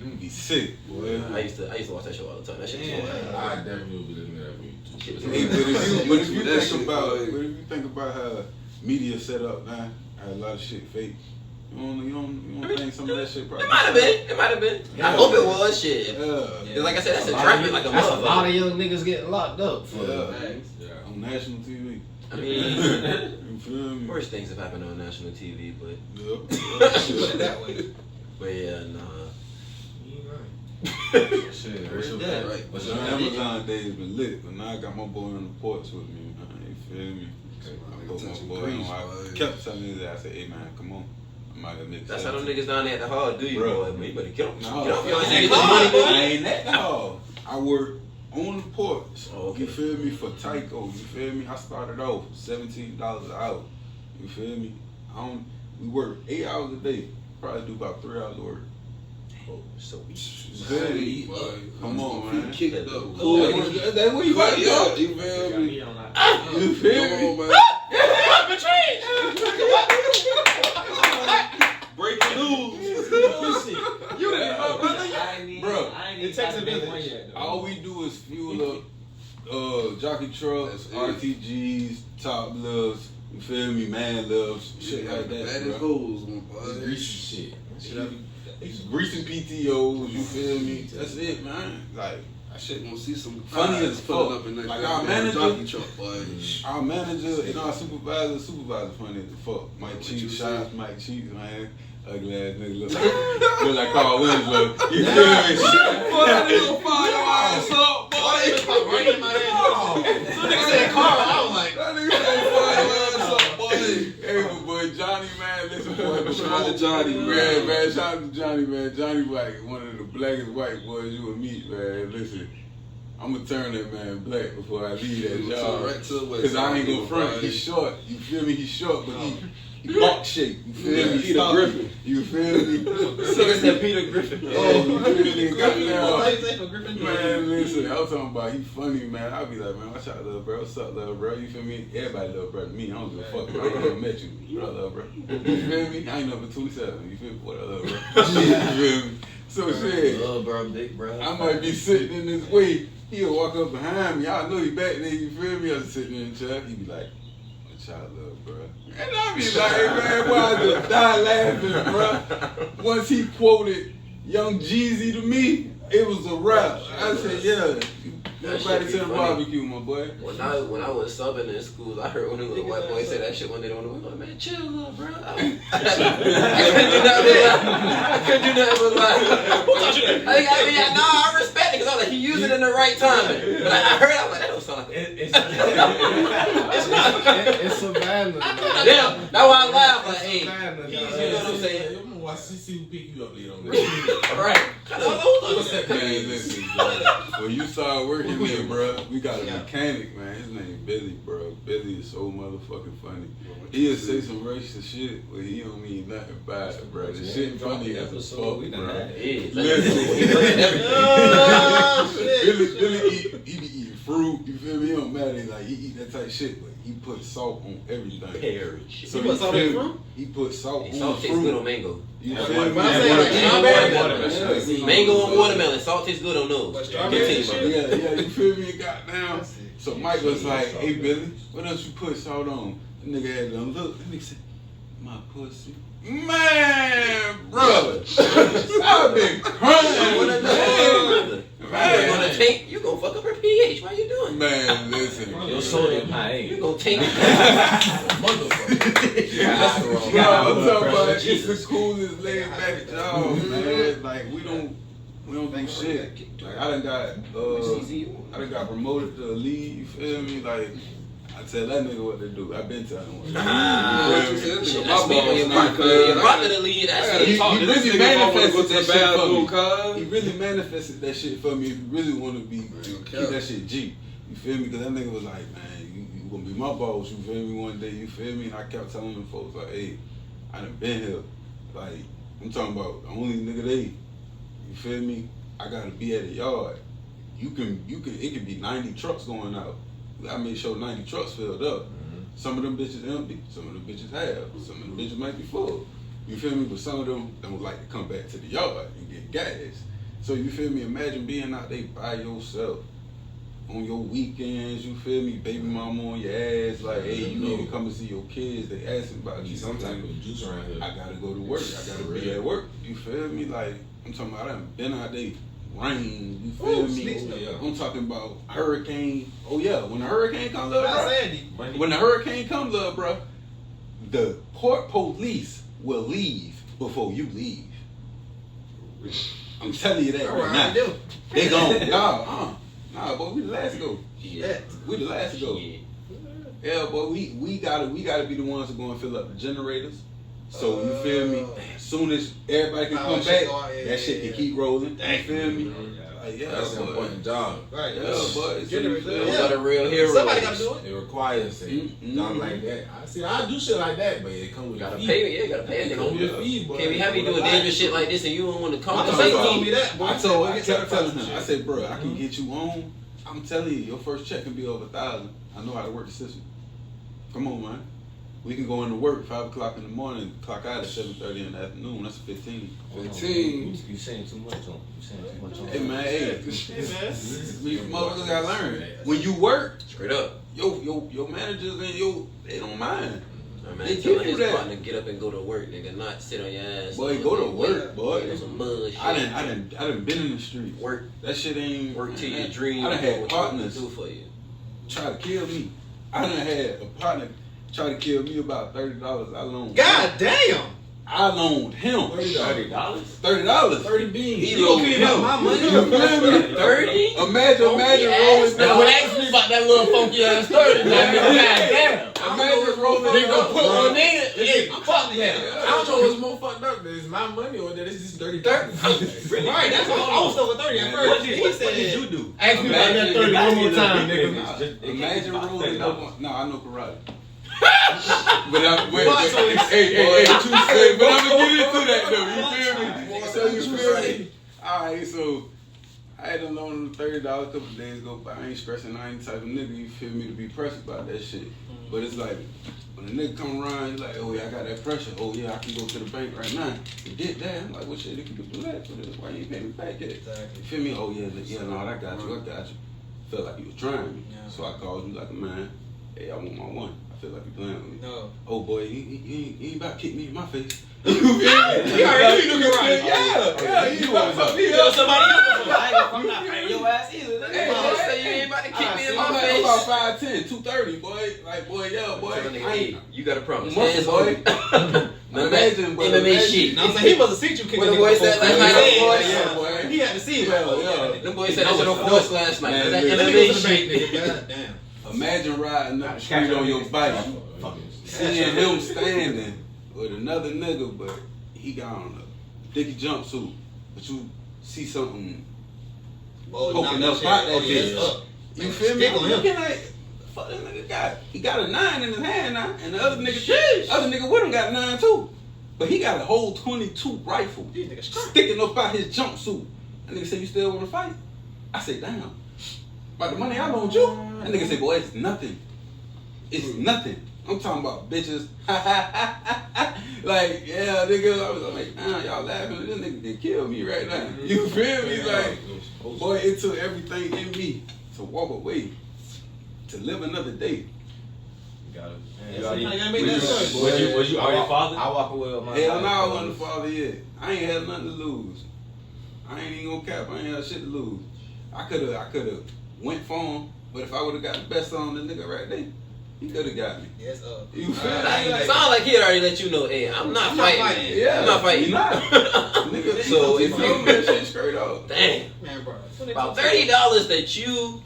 You be sick, boy. I used to watch that show all the time. That shit was I wild. definitely will be looking at that for you too. Shit was Hey, hilarious. but if you That think shit, about boy. but if you think about how media set up now, how a lot of shit fake. You don't think some of that shit probably. It might have been. It might have been. I hope it was shit. Yeah. 'Cause like I said, that's entrapment like a That's a lot motherfucker. of young niggas getting locked up for. Yeah. On national TV. I mean, You feel me? worse things have happened on national TV, Yeah. Put it that way. but yeah, nah. Shit, what's your Yeah. right? But the Amazon days been lit, but now I got my boy on the porch with me, man. You feel me? I put my boy on. I kept telling him that. I said, hey man, come on. I'm out here make That's how them niggas down there at the hall do you, Bro. boy. You better get off. No. Get off your I ass. ain't Get this money, boy. I ain't at the hall. I work on the porch. Oh, okay. You feel me? For Tyco. You feel me? I started off $17 an hour. You feel me? We work 8 hours a day. Probably do about 3 hours of work. Oh, so we. Hey, come on, man. Kick it up. Cool. That's where you got to go. You feel me? You feel me? Come on, man. Breaking news. You didn't know, brother. Bro, It takes a village. all we do is fuel up jockey trucks, RTGs, top lifts, you feel me, man lifts, shit like that, That is bro. hoes, my boy. Greasy shit. Greasing PTOs, you feel me? That's it, man. Like, I shit gonna see some Funny as pulling fuck. up in that Like goddamn our manager- jockey truck, boy. our manager and our supervisor funny as fuck. Mike What Cheeks, you shout Mike Cheeks, man. Ugly ass nigga look like Carl Winslow. You feel me? Boy, that nigga fire your ass up, boy. Right in my head. So nigga said Carl, I was like, That nigga gonna fire your ass up, boy. Hey, but boy, Johnny, man, listen, boy. Shout out to Johnny, man. Shout out to Johnny, man. Johnny, like, one of the blackest white boys you will meet, man. Listen, I'm gonna turn that man black before I leave that job. Right to the way. Cause I ain't gonna front. He's short. You feel me? He's short, but he box shaped. You feel me? Peter Griffin. You feel me? Nigga said Peter Griffin. Oh, you feel me? Got What down. you say for Griffin? Man, listen, I was talking about he funny, man. I be like, man, what's up, little bro? What's up, little bro? You feel me? Everybody love bro. Me, I don't give a fuck, bro. I ain't never met you. What up, little bro? You feel me? I ain't number 27. You feel me? What up, little bro? You feel me? So shit, Little bro, big bro. I might be sitting in this way. He'll walk up behind me. I know he back there. You feel me? I was sitting in the chair. He be like, what y'all love, bro? And I be like, hey, man, boy, I just die laughing, bro. Once he quoted Young Jeezy to me, it was a rap. I said, yeah. Everybody to the barbecue, my boy. When I was subbing in schools, I heard one of the little white boys say that shit one day on the window. Man, chill, little bro. I couldn't do nothing but lie. Who taught you that? I respect it because I was like, he used it in the right timing. But I heard, I was like, that don't sound like It's it's Savannah. Damn, that's why I laugh. Like, hey, Savannah, you know what I'm saying? I'm gonna watch CC pick you up later on Right. What's that Man, listen, bro. When you start working here, bro, we got a mechanic, man. His name Billy, bro. Billy is so motherfucking funny. He'll say some racist shit, but he don't mean nothing by it, bro. The shit funny as a fuck, we done bro. had. Billy he be eating fruit, you feel me? He don't matter, like he eat that type shit, but he put salt on everything. Pear. So He put salt on fruit? He put salt on Salt tastes good fruit. on mango. You But feel me? I say, Watermelon. Mango and watermelon. Salt tastes good on those. But strawberry and Continue, bro. shit? Yeah, you feel me? Goddamn. So Mike was like, hey Billy, what else you put salt on? The nigga had to look. The nigga said, my pussy. Man, brother. I've been crying. Man. You gonna fuck up her pH. Why you doing? Man, listen. Your sodium high. You gonna take I'm talking about it's the coolest laid back job, man. Like we don't do shit. Like I done got promoted to a lead, you feel me? Like I tell that nigga what to do. I been telling him what to do. Shit, that's me when you're partner to lead. That's He what really manifested that shit for me. cuz. He really manifested that shit for me. If you really want to be, keep that shit G. You feel me? Because that nigga was like, man, you gonna be my boss. You feel me? One day, you feel me? And I kept telling them folks like, hey, I done been here. Like I'm talking about the only nigga they. You feel me? I gotta be at a yard. It can be 90 trucks going out. I made sure 90 trucks filled up. Some of them bitches empty, some of them bitches half, some of them bitches might be full. You feel me? But some of them don't like to come back to the yard and get gas. So you feel me? Imagine being out there by yourself on your weekends, you feel me? Baby mama on your ass, like, hey, you need to come and see your kids. They asking about you. Some type of juice around here. I gotta go to work. I gotta be at work. You feel me? Like, I'm talking about I done been out there. Rain, you feel me? I'm talking about hurricane. Oh yeah, when the hurricane comes up, bro. When the hurricane comes up, bro, the port police will leave before you leave. I'm telling you that right now. They gone. Nah, boy, we the last to go. Yeah. We the last to go. Yeah, boy, we gotta be the ones who go and fill up the generators. So you feel me? As soon as everybody can come back, that shit can keep rolling. You feel me? That's an important job. Right. Yeah, but You got a real hero. Somebody got to do it. It requires a job like that. I do shit like that, but it comes with Gotta a fee. pay me. Yeah, gotta pay a It comes with a nigga. fee, boy. Can't be having you doing dangerous shit like this and you don't want to come to They safety. told me that, boy. I kept telling him, I said, bro, I can get you on. I'm telling you, your first check can be over 1,000. I know how to work the system. Come on, man. We can go into work 5 o'clock in the morning, clock out at 7:30 in the afternoon. That's 15. 15. You saying too much on. You saying too much on. Hey man, we motherfuckers gotta learn. When you work, Straight up. your managers and they don't mind. Man, They telling give you his that. partner get up and go to work, nigga, not sit on your ass. Boy, go to work, boy. Get some bullshit. I done been in the streets. Work. That shit ain't Work till your dream. I done had partners do for you. try to kill me. I done had a partner try to kill me about $30. I loaned. God damn. I loaned him $30? $30. 30 beans. He loaned him. my money. You feel me? 30? Imagine rolling Now, down. ask me about that little funky ass 30. Goddamn. Imagine rolling They gonna put down. one in. Yeah, fuck that. I don't know what's more fucked up. Is my money or that it's just dirty 30? Right, that's what I was over 30 at first. He said, What did you do? Ask me about that 30 one more time, nigga. Imagine rolling up. No, I know karate. But hey, but I'm gonna get into that though. You feel me? You feel me? Alright, so I had to loan him $30 a couple of days ago, but I ain't stressing. I ain't the type of nigga, you feel me, to be pressed about that shit. But it's like, when a nigga come around, he's like, oh yeah, I got that pressure. Oh yeah, I can go to the bank right now and get that. I'm like, well shit, if you can do that for this, why you ain't pay me back yet? You feel me? Oh yeah, no, I got you. Felt like you was trying me. So I called you like, man, hey, I want my one. I feel like you playing with me. no. Oh boy, you ain't about to kick me in my face. He already knew you right. Yeah, you about to fuck me Yo, up. somebody I'm not paying your ass either. Hey, Mama boy. say you ain't about to kick me in I'm my like face. about 5'10", 230, boy. Like, boy, yeah, boy. Tell a nigga, I ain't hey, you got a promise. muscle, boy. Imagine, boy. MMA shit. No, I'm saying he must have seen you kicking When the boy said last night, Yeah, boy. He had to see it. Yeah. the boy said that shit on force last night. Man, That look, Let me MMA go to the bank, shit. nigga. God damn. Imagine riding up the street on your bike, seeing him standing with another nigga, but he got on a dicky jumpsuit, but you see something poking up out that bitch. You feel me? I'm looking like, fuck that nigga he got a 9 in his hand now, and the other nigga with him got a 9 too. But he got a whole 22 rifle sticking up out his jumpsuit. That nigga said, you still want to fight? I said, damn. About the money I loaned you? That nigga said, boy, it's nothing. It's nothing. I'm talking about bitches. Like, yeah, nigga. I was like, damn, y'all laughing. This nigga can kill me right now. You feel me? Like, boy, it took everything in me to walk away, to live another day. Somebody gotta make that choice, boy. Was you already father? I walk away with my Hell no, I wasn't the father yet. I ain't had nothing to lose. I ain't even gonna cap. I ain't had shit to lose. I could've went for him, but if I would've got the best on the nigga right there, he could've got me. Yes, You feel Sound me? like he had already let you know, hey, I'm not fighting, man. Yeah, I'm not fighting. You not. Nigga, So if you know that shit straight up. Damn. Man, bro. About $30 that you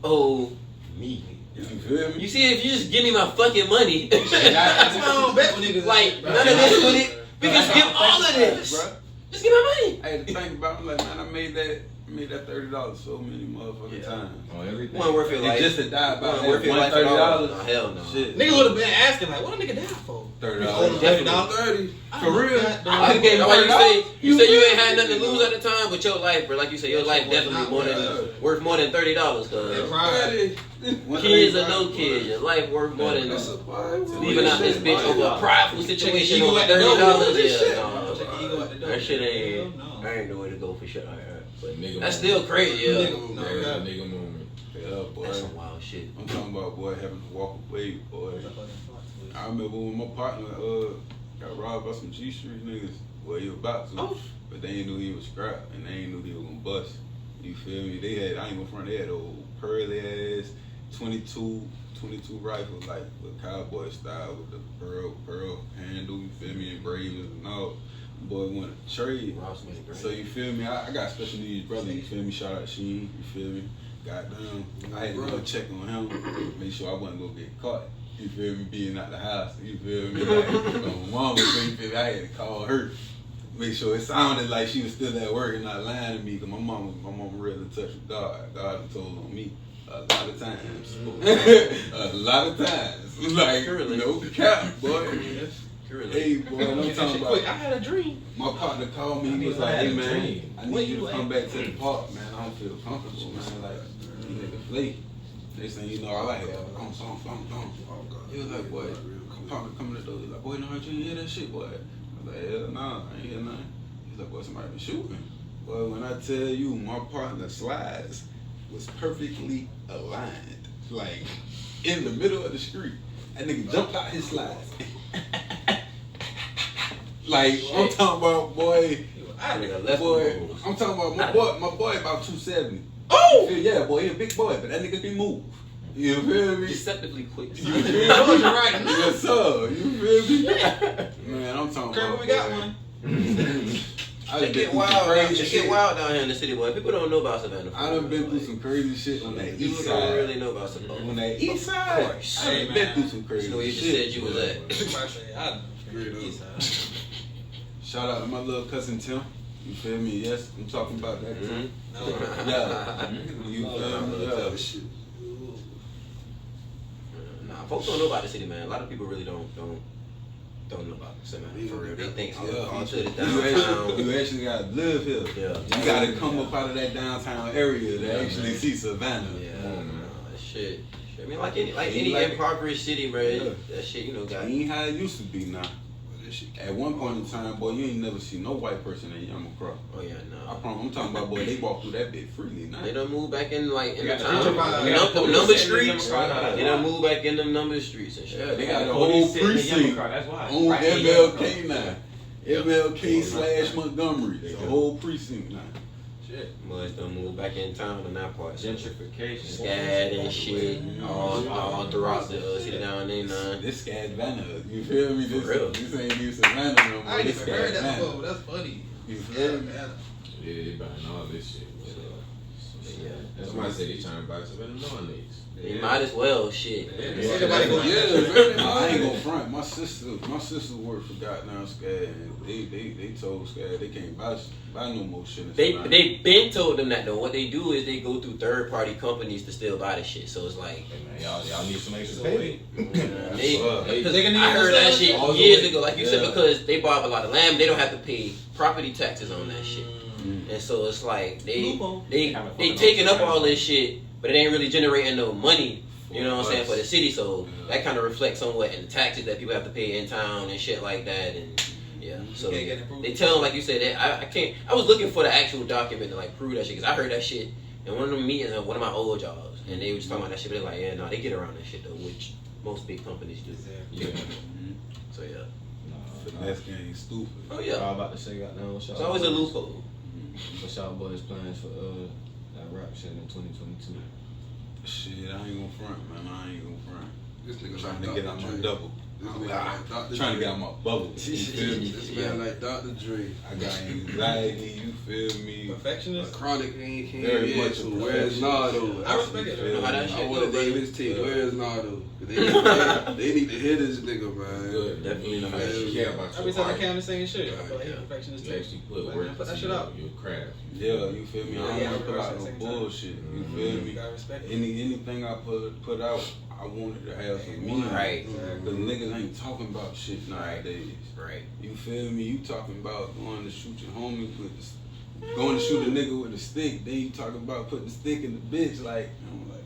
owe me. You feel me? You see, if you just give me my fucking money, That's why I don't bet with niggas. like, none of this with it, we can skip all of this. Bruh. Just give my money. I had to think about it, like, man, I made that $30 so many motherfucking times. on everything. One worth your And life. just to die about One worth your life. $30. No, hell no. Shit. Niggas would have been asking, like, what a nigga down for? $30. Definitely. For real? I gave you why you say you ain't had nothing to lose at the time, but your life, bro, like you said, your life definitely worth more than $30. Cause kids or no kids, your life worth more than leaving out this bitch over a prideful situation over $30. Yeah, no, that shit ain't. I ain't the way to go for sure. But that's still crazy, yeah. Nigga moment. Yeah, boy. That's some wild shit. I'm talking about, boy, having to walk away, boy. I remember when my partner got robbed by some G Street niggas. Well, he was about to, but they ain't knew he was scrapped, and they ain't knew he was gonna bust. You feel me? They had, I ain't gonna front, they had old pearly ass 22 rifles, like with cowboy style with the pearl handle. You feel me? Engravings and all. boy wanted to trade. Ross was great. So you feel me? I got special needs brother. You feel me? Shout out Sheen. You feel me? Goddamn, I had to go check on him, make sure I wasn't gonna get caught. You feel me? Being out the house. You feel me? Like, my mama, so you feel me? I had to call her, make sure it sounded like she was still at work and not lying to me. Cause my mama real in touch with God. God had told on me a lot of times. A lot of times. Like, no cap, boy. Hey, boy, I'm talking about. I had a dream. My partner called me. He was like, "Hey, man, I need you to come back to the park, man. I don't feel comfortable, man. Like, you nigga flake." They saying, you know, I like it. He was like, "Boy, partner coming to the door. He's like, boy, no, you ain't hear that shit, boy." I was like, "Hell nah, I ain't hear nothing." He's like, "Boy, somebody been shooting." Boy, when I tell you, my partner slides was perfectly aligned, like in the middle of the street. That nigga jumped out his slides. Like, I'm talking about, boy, I'm talking about my boy about 270. Oh! Yeah, boy, he a big boy, but that nigga can move. You feel me? Deceptively quick. You feel me? Yes, sir. You feel me? Man, I'm talking about. we got one. It get wild. It get wild down here in the city, boy. People don't know about Savannah. I done been through some crazy shit on that east People side. don't really know about Savannah. On that east side, I done been through some crazy You know where you shit. just said you was at. Shout out to my little cousin Tim. You feel me? Yes, I'm talking about that too. Mm-hmm. Yeah. You feel me? Yeah. Nah, folks don't know about the city, man. A lot of people really don't know about Savannah. For real, they think all to the downtown. You actually gotta live here. Yeah. You gotta come up out of that downtown area to actually see Savannah. Yeah, shit. I mean, like any impoverished city, bro. That shit, you know, got. Ain't how it used to be now. At one point in time, boy, you ain't never see no white person in Yamakra. Oh yeah, no. I'm talking about, boy, they walk through that bit freely now. They done move back in like in the town. town, number streets. They done move back in them number streets and shit. Yeah, they got a whole precinct on MLK now. MLK/Montgomery. It's a whole precinct now. Shit. Must done move back in town in that part. Gentrification. Scad and shit. All throughout the city down there, nah. This Scad Vanna. You feel me? For real. This ain't even Savannah no more. I ain't This even heard Scad that Vanna. before. That's funny. You feel me? Yeah, they buying all this shit. Yeah. Somebody said they trying to buy Savannah non-leagues. They might as well, shit. I ain't gonna front. My sister worked for goddamn Scad, and they told Scad they can't buy no more shit. They been told them that though. What they do is they go through third party companies to still buy the shit. So it's like, Hey man, y'all need some extra pay. because I heard that shit years ago, like you said, because they bought a lot of land, they don't have to pay property taxes on that shit. And so it's like they taking up all this shit, but it ain't really generating no money. You know what I'm saying, for the city. So that kind of reflects somewhat in the taxes that people have to pay in town and shit like that. And yeah, so they tell them, like you said, that I was looking for the actual document to like prove that shit, because I heard that shit in one of them meetings at one of my old jobs, and they were just talking about that shit. But they're like, yeah, no, they get around that shit though, which most big companies do. Yeah. So yeah. Finesse game stupid. Oh I yeah. was about to say, goddamn, what's It's always a loophole. What's y'all boys' plans for that rap shit in 2022? Shit, I ain't gonna front, man. I ain't gonna front. This nigga Trying like to get out my Dr. double. This nigga like Dr. Trying to Dre. get out my bubble. You feel me? This man like Dr. Dre. I got anxiety. You feel me? A Perfectionist. chronic ain't came Very in. much So a where's Nardo? I respect it. You know how that shit I want to go, name bro. his team. Where's Nardo? They need to hit this nigga, man. Good. Definitely not. You care about Every your time I art. can the same shit. I feel like Yeah. he's perfectionist You too. actually put Like, work man, put that into shit out. your craft. Yeah, you feel me? I don't Yeah, want to put out no second time. bullshit. You feel You me? gotta respect it. Anything I put out, I want it to have some meaning. Right. Because niggas ain't talking about shit nowadays. Right. You feel me? You talking about going to shoot your homie with going to shoot a nigga with a stick. Then you talking about putting the stick in the bitch. Like, I'm like,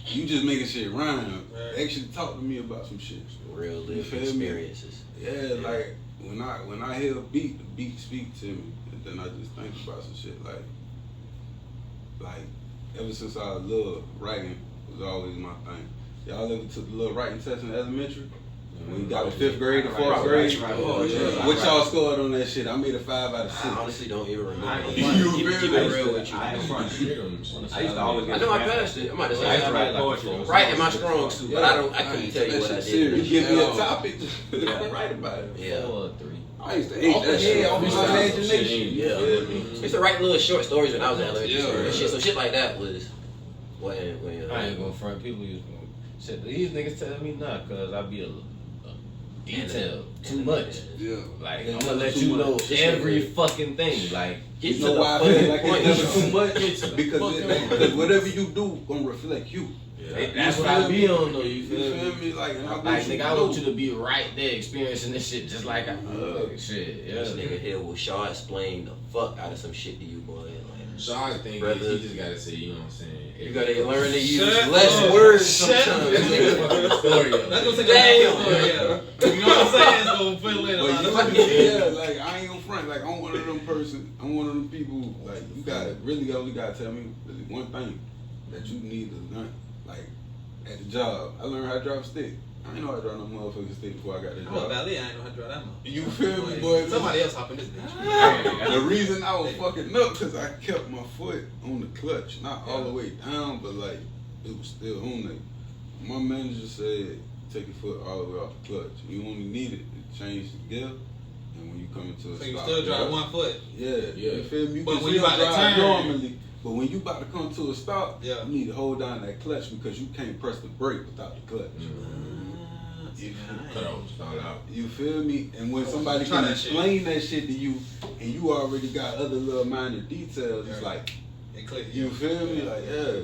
you just making shit rhyme. Right. Actually talk to me about some shit. Real You live feel me? experiences. Yeah, like when I hear a beat, the beat speak to me, and then I just think about some shit like ever since I was little, writing was always my thing. Y'all ever took the little writing test in elementary? When you got a 5th grade or 4th grade? What y'all scored on that shit? I made a 5 out of 6. I honestly don't even remember. I ain't Keep it real with you. I ain't front. I used to always I get. know I passed it. I'm about to I used to write say poetry. writing my strong suit, but I couldn't tell you what I You did. give me a topic, I write about it. Yeah. 4 or 3. I I used to hate that shit. Off my imagination. Yeah. I used to write little short stories when I was in elementary school. And shit, so shit like that was when I ain't gonna front. People used to shit. These niggas telling me not, cause I be a detail too much. Yeah. Like I'm gonna let you know every fucking thing. Like You know why I feel like it's never too much? Because whatever you do gonna reflect you. that's what I be on though. You You feel feel me? me? Like, and I Like want you nigga, to I know. want you to be right there experiencing this shit just like I shit. Yeah. this nigga here will Shaw explain the fuck out of some shit to you, boy. Like, Sean's thing Brother. is he just gotta say, you know what I'm saying? you gotta learn to use Shut less up. words Shut sometimes. Story That's gonna take Damn. a story, yeah. You know what I'm saying? So put it later. But yeah, like I ain't gonna front. Like I'm one of them person. I'm one of them people. Like you gotta really only gotta tell me really one thing that you need to learn. Like at the job, I learned how to drive a stick. I ain't know how to drive no motherfucking stick before I got this I'm a job. valet, I ain't know how to drive that much. You feel me, boy? Somebody else hop in this bitch. The reason I was fucking up because I kept my foot on the clutch, not all the way down, but like it was still on there. My manager said, take your foot all the way off the clutch. You only need it to change the gear, and when you come into a So you stop, still drive 1 foot. Yeah, you feel me? You But can when you still about to drive turn- normally, but when you about to come to a stop, Yeah. you need to hold down that clutch because you can't press the brake without the clutch. Cut off, start out. You feel me? And when somebody Try can that shit. explain that shit to you, and you already got other little minor details, it's Right. like, It click. you feel me? Like, yeah,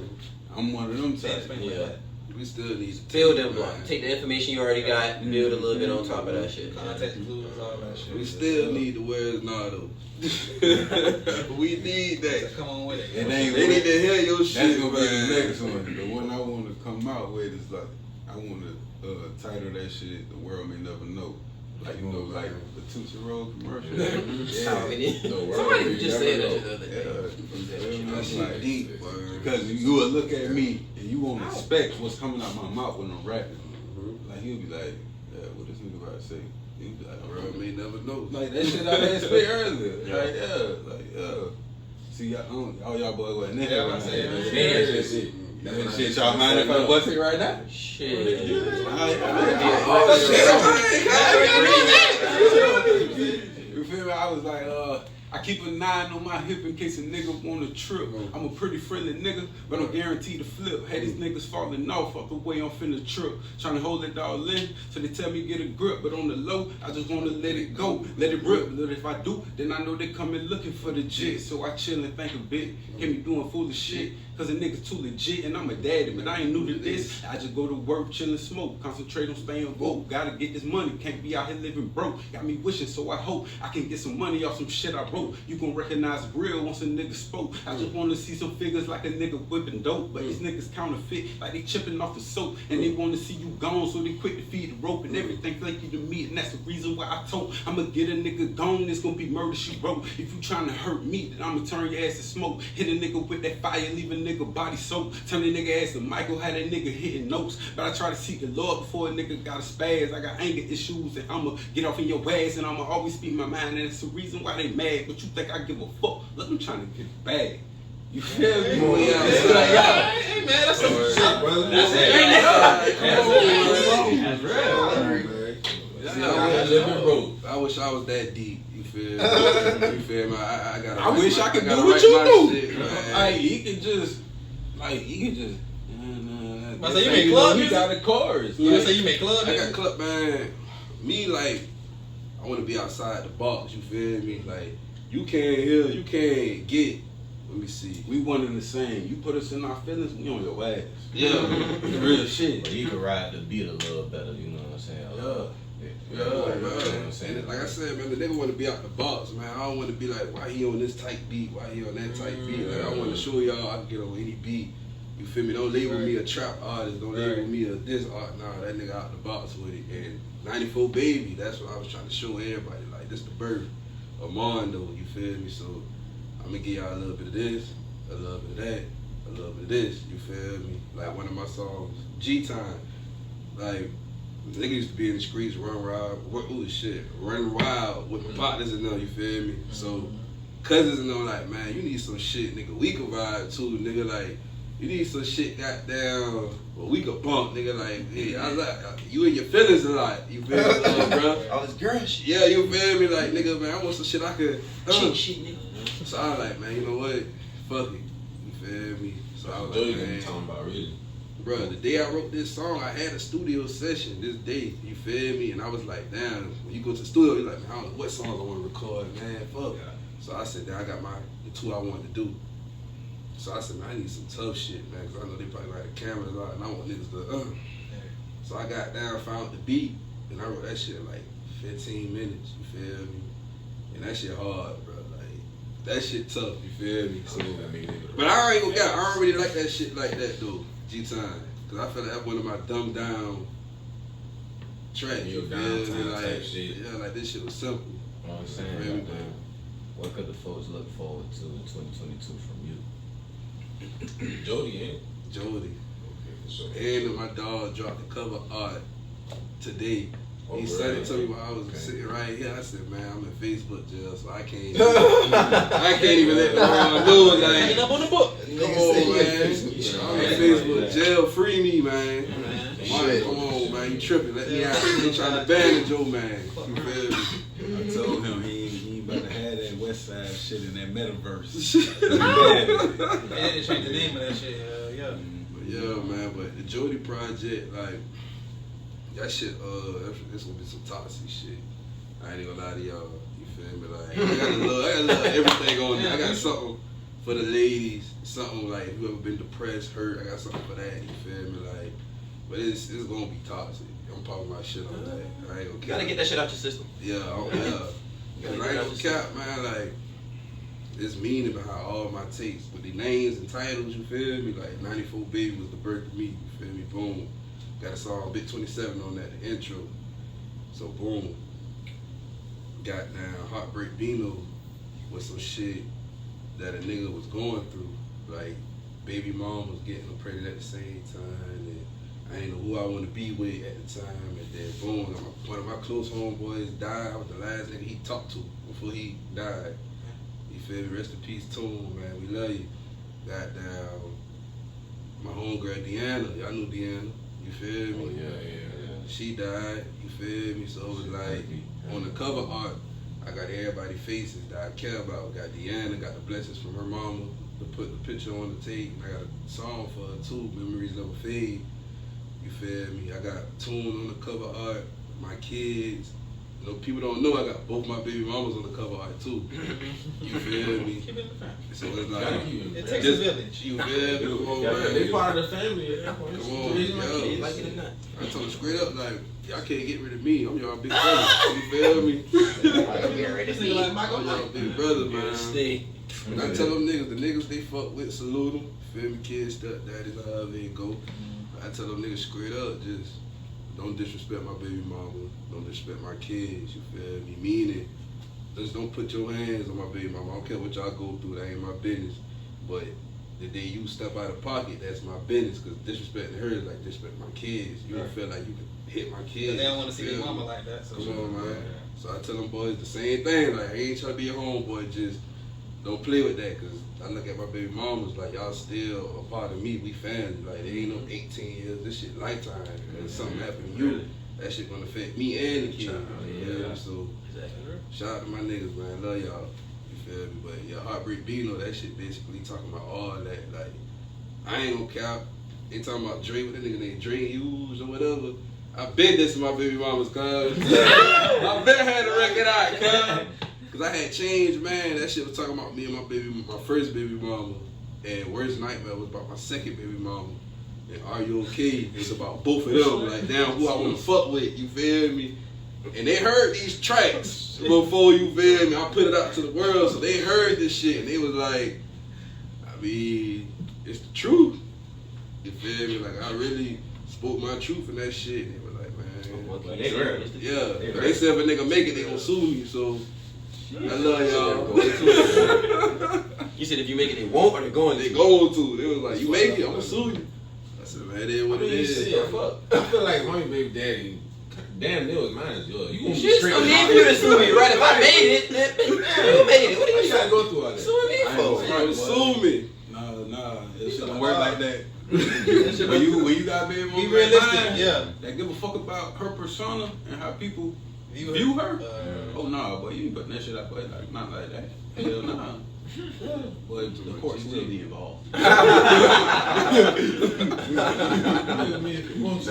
I'm one of them Can't types. explain Yeah. like that. We still need to Build them blocks. Take the information you already got, and build a little bit on top of that shit. Contact clues, all that shit. We still need the words Nardo. We need that. So come on with it. It ain't They need to hear your That's shit, gonna be the man. next one. The one I want to come out with is like, I want to title that shit, The World May Never Know. Like, you know, like the Tootsie Roll commercial. How it is. The world Somebody may just never said that know. shit the other day. Yeah. That shit deep, boy. Because you will look at me and you won't expect what's coming out my mouth when I'm rapping. Like, he'll be like, yeah, what this nigga about to say? He'll be like, The world may never know. like that shit I had spit earlier. Like, yeah. See, all y'all boys wasn't there. Yeah, I'm right? saying, Yeah, Yeah, that that's shit. it. That shit, y'all mind if I bust it right now? Shit. You feel me? I was like, I keep a 9 on my hip in case a nigga want to trip. I'm a pretty friendly nigga, but I'm guaranteed to flip. Had these niggas falling off the way I'm finna trip. Trying to hold it all in, so they tell me get a grip. But on the low, I just want to let it go. Let it rip. But if I do, then I know they coming looking for the jit. So I chill and think a bit. Get me doing foolish shit. Cause a nigga too legit and I'm a daddy, but I ain't new to this. I just go to work, chill and smoke, concentrate on staying woke. Gotta get this money, can't be out here living broke. Got me wishing, so I hope I can get some money off some shit I wrote. You gon' recognize real once a nigga spoke. I just wanna see some figures like a nigga whipping dope, but these niggas counterfeit like they chipping off the soap, and they wanna see you gone, so they quick to feed the rope and everything flaky to me, and that's the reason why I told I'ma get a nigga gone. It's gonna be murder she wrote. If you tryna hurt me, then I'ma turn your ass to smoke. Hit a nigga with that fire, leave a nigga body soap. Turn a nigga ass to Michael, had that nigga hitting notes. But I try to seek the Lord before a nigga got a spaz. I got anger issues and I'ma get off in your ass, and I'ma always speak my mind, and it's the reason why they mad. But you think I give a fuck? Look, I'm trying to get it bad. You feel me? Hey man, that's some shit, brother. That's it. That's real. I wish I was that deep. You feel me? You feel me? I gotta. I wish I could do gotta what write you my do. shit, man. Like he can just. I say you make club He music? got a chorus. You Like, say you make club I got music? club, man. Me, like, I want to be outside the box. You feel me? Like, you can't hear, you can't get. Let me see. we one and the same. You put us in our feelings, we on your ass. Yeah. Real shit. But you can ride the beat a little better, you know what I'm saying? Yeah. You know what I'm Man. saying? And like I said, man, the nigga want to be out the box, man. I don't want to be like, why he on this type beat? Why he on that type beat? Like, I want to show y'all I can get on any beat. You feel me? Don't label me a trap artist. Don't label me a this art. Nah, that nigga out the box with it. And 94 Baby, that's what I was trying to show everybody. Like, this the birth of Mondo, you feel me? So, I'm going to give y'all a little bit of this, a little bit of that, a little bit of this, you feel me? Like, one of my songs, G-Time. Like, niggas used to be in the streets, run wild with my partners and them, you feel me? So, cousins and them like, man, you need some shit, nigga. We can vibe too, nigga. Like, You need some shit goddamn. Well, we could bump, nigga. Like, hey, I like you and your feelings a lot. You feel me, bro? All this girl shit. Yeah, you feel me? Like, nigga, man, I want some shit I could. Cheat shit, nigga. So I was like, man, you know what? Fuck it. You feel me? So I was like, man, talking about really. bro, the day I wrote this song, I had a studio session this day. You feel me? And I was like, damn. When you go to the studio, you're like, man, I don't know what songs I want to record, man. Fuck. Yeah. So I said, I got the two I wanted to do. So I said, man, I need some tough shit, man, because I know they probably like the cameras out, and I want niggas to, So I got down, found the beat, and I wrote that shit in like 15 minutes, you feel me? And that shit hard, bro. Like, that shit tough, you feel me? So, but I ain't gonna get, I don't really like that shit like that, though, G-Time. Because I feel like that's one of my dumbed down tracks, you feel me? Like, yeah, like this shit was simple. You know what I'm saying? What could the folks look forward to in 2022 from you? Jody, ain't Jody. okay, for sure. And my dog dropped the cover art today. He sent it to me while I was sitting right here. I said, man, I'm in Facebook jail, so I can't even let the world know. Like, up on the book. come on, man. I'm in Facebook jail. Free me, man. Come on, man. You tripping. Let me out. They trying to ban Joe, man. You feel me? I told him he ain't about to have that West Side shit in that metaverse. They had to change the name of that shit. Yeah. But yeah, man. But the Jody project, like, that shit, this gonna be some toxic shit. I ain't gonna lie to y'all. You feel me? Like, I got a little everything on there. I got something for the ladies. Something like whoever been depressed, hurt. I got something for that. You feel me? Like, but it's gonna be toxic. I'm popping my shit on that. I ain't gonna You gotta get that shit out your system. Yeah, yeah. Cause I ain't gonna cap, man. Like, it's meaning behind all my takes with the names and titles. You feel me? Like, 94 Baby was the birth of me. You feel me? Boom. Got a song, Bit 27 on that, the intro. So boom. Got down Heartbreak Bino with some shit that a nigga was going through. Like, baby mom was getting him pregnant at the same time, and I ain't know who I want to be with at the time. And then boom, one of my close homeboys died. I was the last nigga he talked to before he died. You feel me? Rest in peace, Toon, man. We love you. Got down my homegirl Deanna. Y'all knew Deanna. You feel me? Oh, yeah. She died, you feel me? So it was like, on the cover art, I got everybody's faces that I care about. Got Deanna, got the blessings from her mama to put the picture on the tape. I got a song for her too, Memories Never Fade. You feel me? I got Tune on the cover art, my kids. You know, people don't know I got both my baby mamas on the cover art too. You feel me? Keep it in the family. So it's like, It takes a village. you feel me? Come on, Yeah, man. they part of the family. Come on, yo. Like it or not. I told him straight up, like, y'all can't get rid of me. I'm y'all big brother. You feel me? This nigga like Michael I'm y'all Mike. big brother, man. Stay. And I tell them niggas, the niggas they fuck with, salute them. Feel me, kids, stepdaddies, however they go. I tell them niggas straight up, just don't disrespect my baby mama. Don't disrespect my kids. You feel me? Meaning, just don't put your hands on my baby mama. I don't care what y'all go through. That ain't my business. But the day you step out of pocket, that's my business. Because disrespecting her is like disrespecting my kids. You don't feel like you can hit my kids. They don't want to see Feel their me? mama like that. So Come on, man. So I tell them boys the same thing. Like, I ain't trying to be a homeboy. Just don't play with that. Because I look at my baby mamas like, y'all still a part of me. We family. Like, it ain't no 18 years. This shit lifetime. And if something happen to you, that shit gonna affect me and the kid. Yeah. So shout out to my niggas, man. Love y'all. You feel me? But yeah, Heartbreak Bino, that shit basically talking about all that. Like, I ain't gonna cap. They talking about Dre, what that nigga named Dre Hughes or whatever. I been this to my baby mama's, cuz. I been had the record out, cuz. Cause I had changed, man. That shit was talking about me and my first baby mama. And Worst Nightmare was about my second baby mama. And Are You Okay? It's about both of them. Like, damn, who I wanna fuck with, you feel me? And they heard these tracks before, you feel me? I put it out to the world, so they heard this shit. And they was like, I mean, it's the truth. You feel me? Like, I really spoke my truth in that shit. And they were like, man. They real. Yeah. They said if a nigga make it, they gonna sue me, so. I love y'all. You said if you make it, they won't or they going to? They going to. They was like, you make it, I'm gonna sue you. I said, man, it is what it is. Shit, fuck. I feel like my baby daddy, damn near was mine as yours. You gonna be Shit, straight so with me my if you to baby. sue me, right? If I made it, then you made it. What Why are you you gotta go through all that? suing me for? Trying to sue me. Nah, it shouldn't work like that. when you got baby mama, Be realistic, mind, yeah. That give a fuck about her persona and how people view her. Oh nah, boy, you ain't putting that shit out, boy. Like not like that. Hell nah. But the court still be involved. Know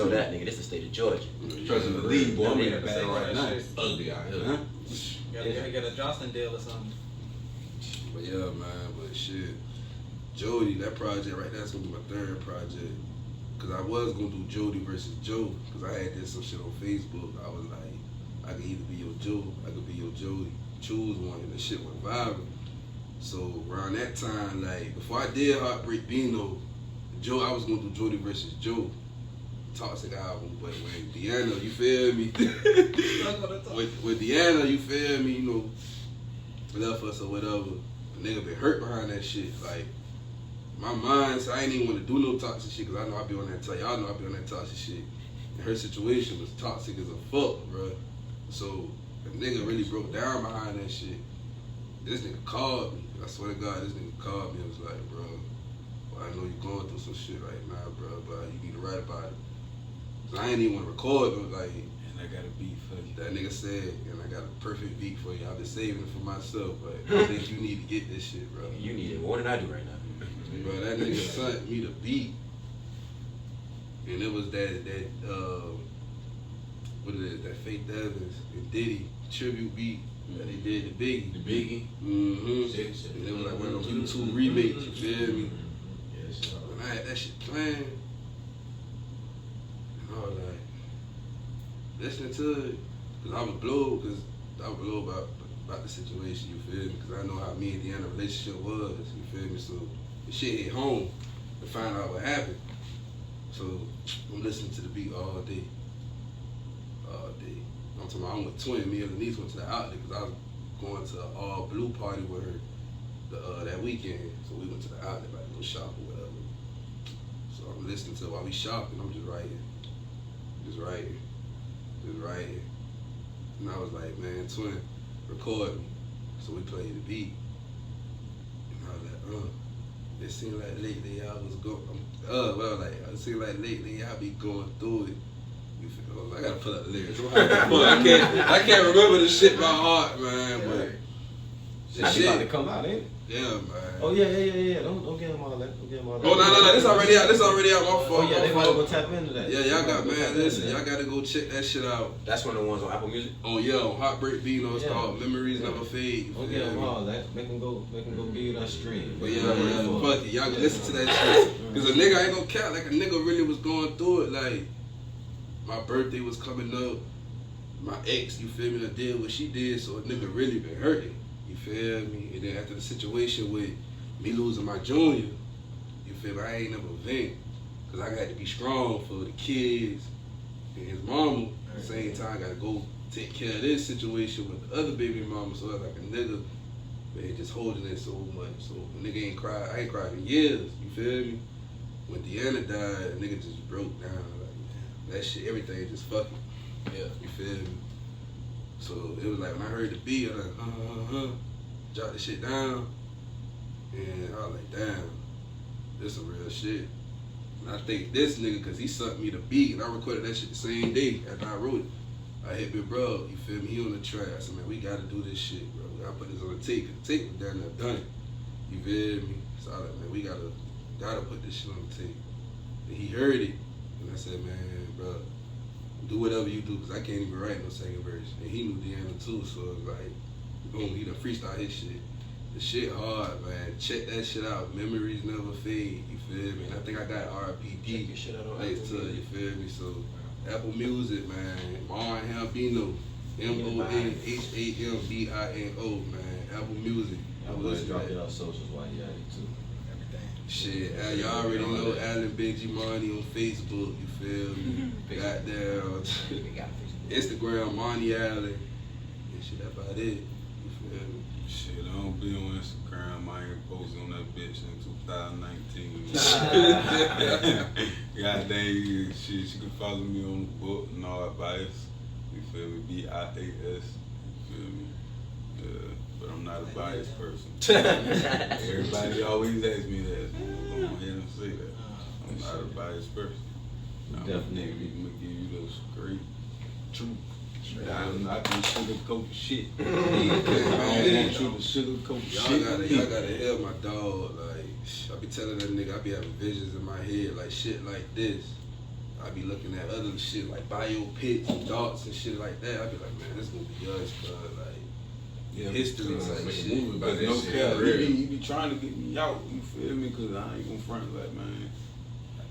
that nigga. This is the state of Georgia. Trusting the lead, boy. I'm in the bag Say right now. that Ugly out here, huh? Get a Johnson deal or something. But yeah, man, but shit. Jody, that project right there is gonna be my third project. Cause I was gonna do Jody versus Joe. Cause I had did some shit on Facebook. I was like, I could either be your Joe, I could be your Jody. Choose one, and the shit went viral. So around that time, like before I did HamBino, Joe, I was gonna do Jody versus Joe. Toxic album, but when Deanna, you feel me? with Deanna, you feel me? You know, left us or whatever. The nigga been hurt behind that shit. Like my mind, so I ain't even want to do no toxic shit because I know I be on that. Y'all know I be on that toxic shit. And her situation was toxic as a fuck, bro. So the nigga really broke down behind that shit. This nigga called me. I swear to God, this nigga called me and was like, bro, well, I know you're going through some shit right now, bro, but you need to write about it. So I ain't even want to record, but like, And I got a beat for you. that nigga said, and I got a perfect beat for you. I've been saving it for myself, but I think you need to get this shit, bro. You need it more than I do right now. Bro, that nigga sent me the beat, and it was that what is it? That Faith Evans and Diddy tribute beat that they did to Biggie. The Biggie. Mm-hmm. Shit. And it was like one of those YouTube remakes. You feel me? When I had that shit playing, and I was like listening to it, cause I was blown about the situation. You feel me? Cause I know how me and Deanna relationship was. You feel me? So the shit hit home to find out what happened. So I'm listening to the beat all day. I'm talking about I'm with Twin. Me and Denise went to the outlet because I was going to an all blue party with her that weekend. So we went to the outlet, like go shop or whatever. So I'm listening to it while we shopping. I'm just writing. And I was like, man, Twin, record me. So we played the beat. And I was like, it seemed like lately I was going, it seemed like lately I be going through it. You feel, I gotta pull up the lyrics. I can't remember the shit by heart, man. But That shit about to come out, ain't it? Yeah, man. Oh yeah. Don't get them all that. Oh no, this already out. My fault. Oh yeah, they about to go tap into that. Yeah, y'all got, man. Listen, y'all gotta go check that shit out. That's one of the ones on Apple Music. Oh yeah, on HamBino. It's called Memories Never Fade. Don't get them all that. Make them go give you that stream. But yeah, fuck it. Y'all can listen to that shit. Cause a nigga ain't gonna count. Like a nigga really was going through it. Like my birthday was coming up. My ex, you feel me, done did what she did, so a nigga really been hurting. You feel me? And then after the situation with me losing my junior, you feel me, I ain't never vent. Cause I got to be strong for the kids and his mama. At the same time, I gotta go take care of this situation with the other baby mama. So I was like a nigga, man, just holding it so much. So a nigga ain't cried, I ain't cried in years, you feel me? When Deanna died, a nigga just broke down. Like, that shit, everything just fucking. Yeah, you feel me? So it was like when I heard the beat, I was like, dropped the shit down, and I was like, damn, this some real shit. And I think this nigga, cause he sent me the beat, and I recorded that shit the same day after I wrote it. I hit Big Bro, you feel me? He on the track. I said, man, we gotta do this shit, bro. We gotta put this on the tape. The tape was down there done it. You feel me? So I was like, man, we gotta put this shit on the tape. And he heard it, and I said, man, bro, do whatever you do, cause I can't even write no second verse. And he knew Deanna too, so it was like, boom, he done freestyle his shit. The shit hard, man. Check that shit out. Memories never fade. You feel me? And I think I got RPD next to it. You feel me? So Apple Music, man. Nard HamBino, MONHAMBINO, man. Apple Music. I'm gonna drop it on socials while you at it too. Shit, y'all already know Alan Benji Money on Facebook, you feel me? Goddamn Instagram, Money Allen. And shit, that's about it. You feel me? Shit, I don't be on Instagram. I ain't posting on that bitch in 2019. Goddamn, shit, she can follow me on the book, Nard Bias. You feel me? BIAS. You feel me? Yeah. but I'm not a biased person. Everybody always asks me that. I'm gonna hear them say that. I'm not a biased person. I'm Definitely. gonna give you those great truth. I'm not gonna sugarcoat shit. I don't want you to sugarcoat shit. Y'all gotta hear my dog. Like, I be telling that nigga, I be having visions in my head, like shit like this. I be looking at other shit like biopics and thoughts and shit like that. I be like, man, this gonna be us, bro. Like, history type shit. But no cap, you be trying to get me out, you feel me? Cause I ain't gonna front like, man.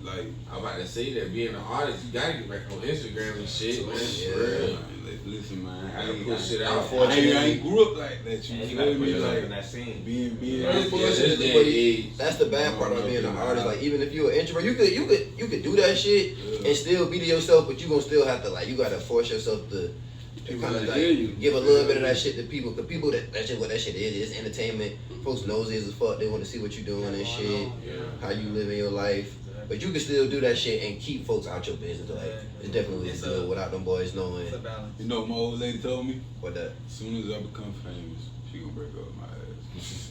Like, I'm about to say that being an artist, you gotta get back on Instagram and shit, man. Yeah. Listen, man, I ain't put shit out. I ain't grew up like that. You feel me? Like in that scene. being. That's the bad part about being an artist. Like, even if you're an introvert, you could do that shit and still be to yourself, but you gonna still have to, like, you gotta force yourself to kind of like give a little bit of that shit to people. Cause people that's just what that shit is. It's entertainment. Folks nosy as fuck. They want to see what you doing and shit, how you live in your life. But you can still do that shit and keep folks out your business. Like, it's definitely good without them boys knowing. It's a balance. You know what my old lady told me? What that? As soon as I become famous, she gonna break up my ass.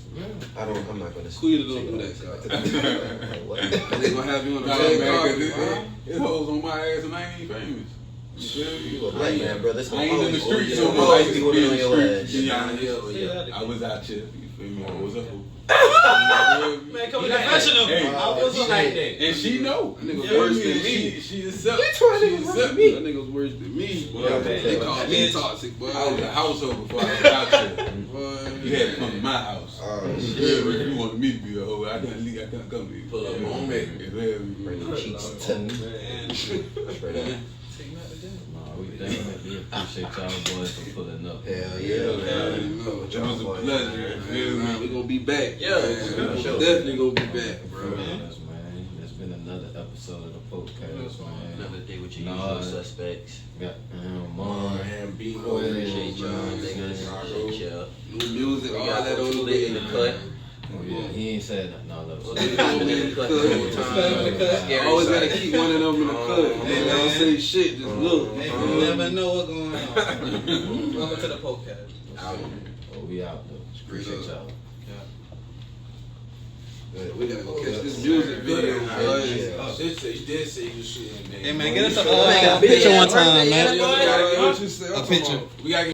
I'm not gonna. Quez don't do that, What? They gonna have you on the Nah, red man, carpet, cause bro. it hoes on my ass and I ain't famous. You feel me? You a black man, bro. That's I ain't in the streets so so much. I used people to be in on the your streets. ass. I was out here. You feel me? I was up. Man, come on, professional. Hey, I wasn't like that. and she know. That nigga You was feel worse me? than And me. She accept. That nigga was worse than me. Boy. They called me toxic, boy. I was a household before I was out here. Boy. You had to come to my house. Oh, You shit. feel me? You wanted me to be a hoe. I couldn't leave. I couldn't come to you. Pull up on me. You feel me? Bring them cheeks to me. Straight up. We definitely appreciate y'all boys for pulling up. Hell Yeah, yeah, man. man. It was a pleasure. You feel me? We gonna be back. Yeah, man. Definitely gonna be back, bro. Yes, man. It's been another episode of the podcast, man. Another day with your Nah, usual suspects. Got Nard Nard HamBino. Appreciate y'all, niggas. Appreciate y'all. New music, We all got that on too the lit in way. the cut. Oh yeah, he ain't said nothing all of Well, us. we been in the cut the whole time. Scary Always gotta sight. keep one of them in the cut. They don't say shit, just look. Hey, you never know what's going on. Welcome to the podcast. Oh, we out though. Appreciate y'all. We gotta go catch this music video, boy. You did say you shooting, man. Hey, man, get us a Man, picture one time, birthday, man. boy. What you say? A picture. We gotta get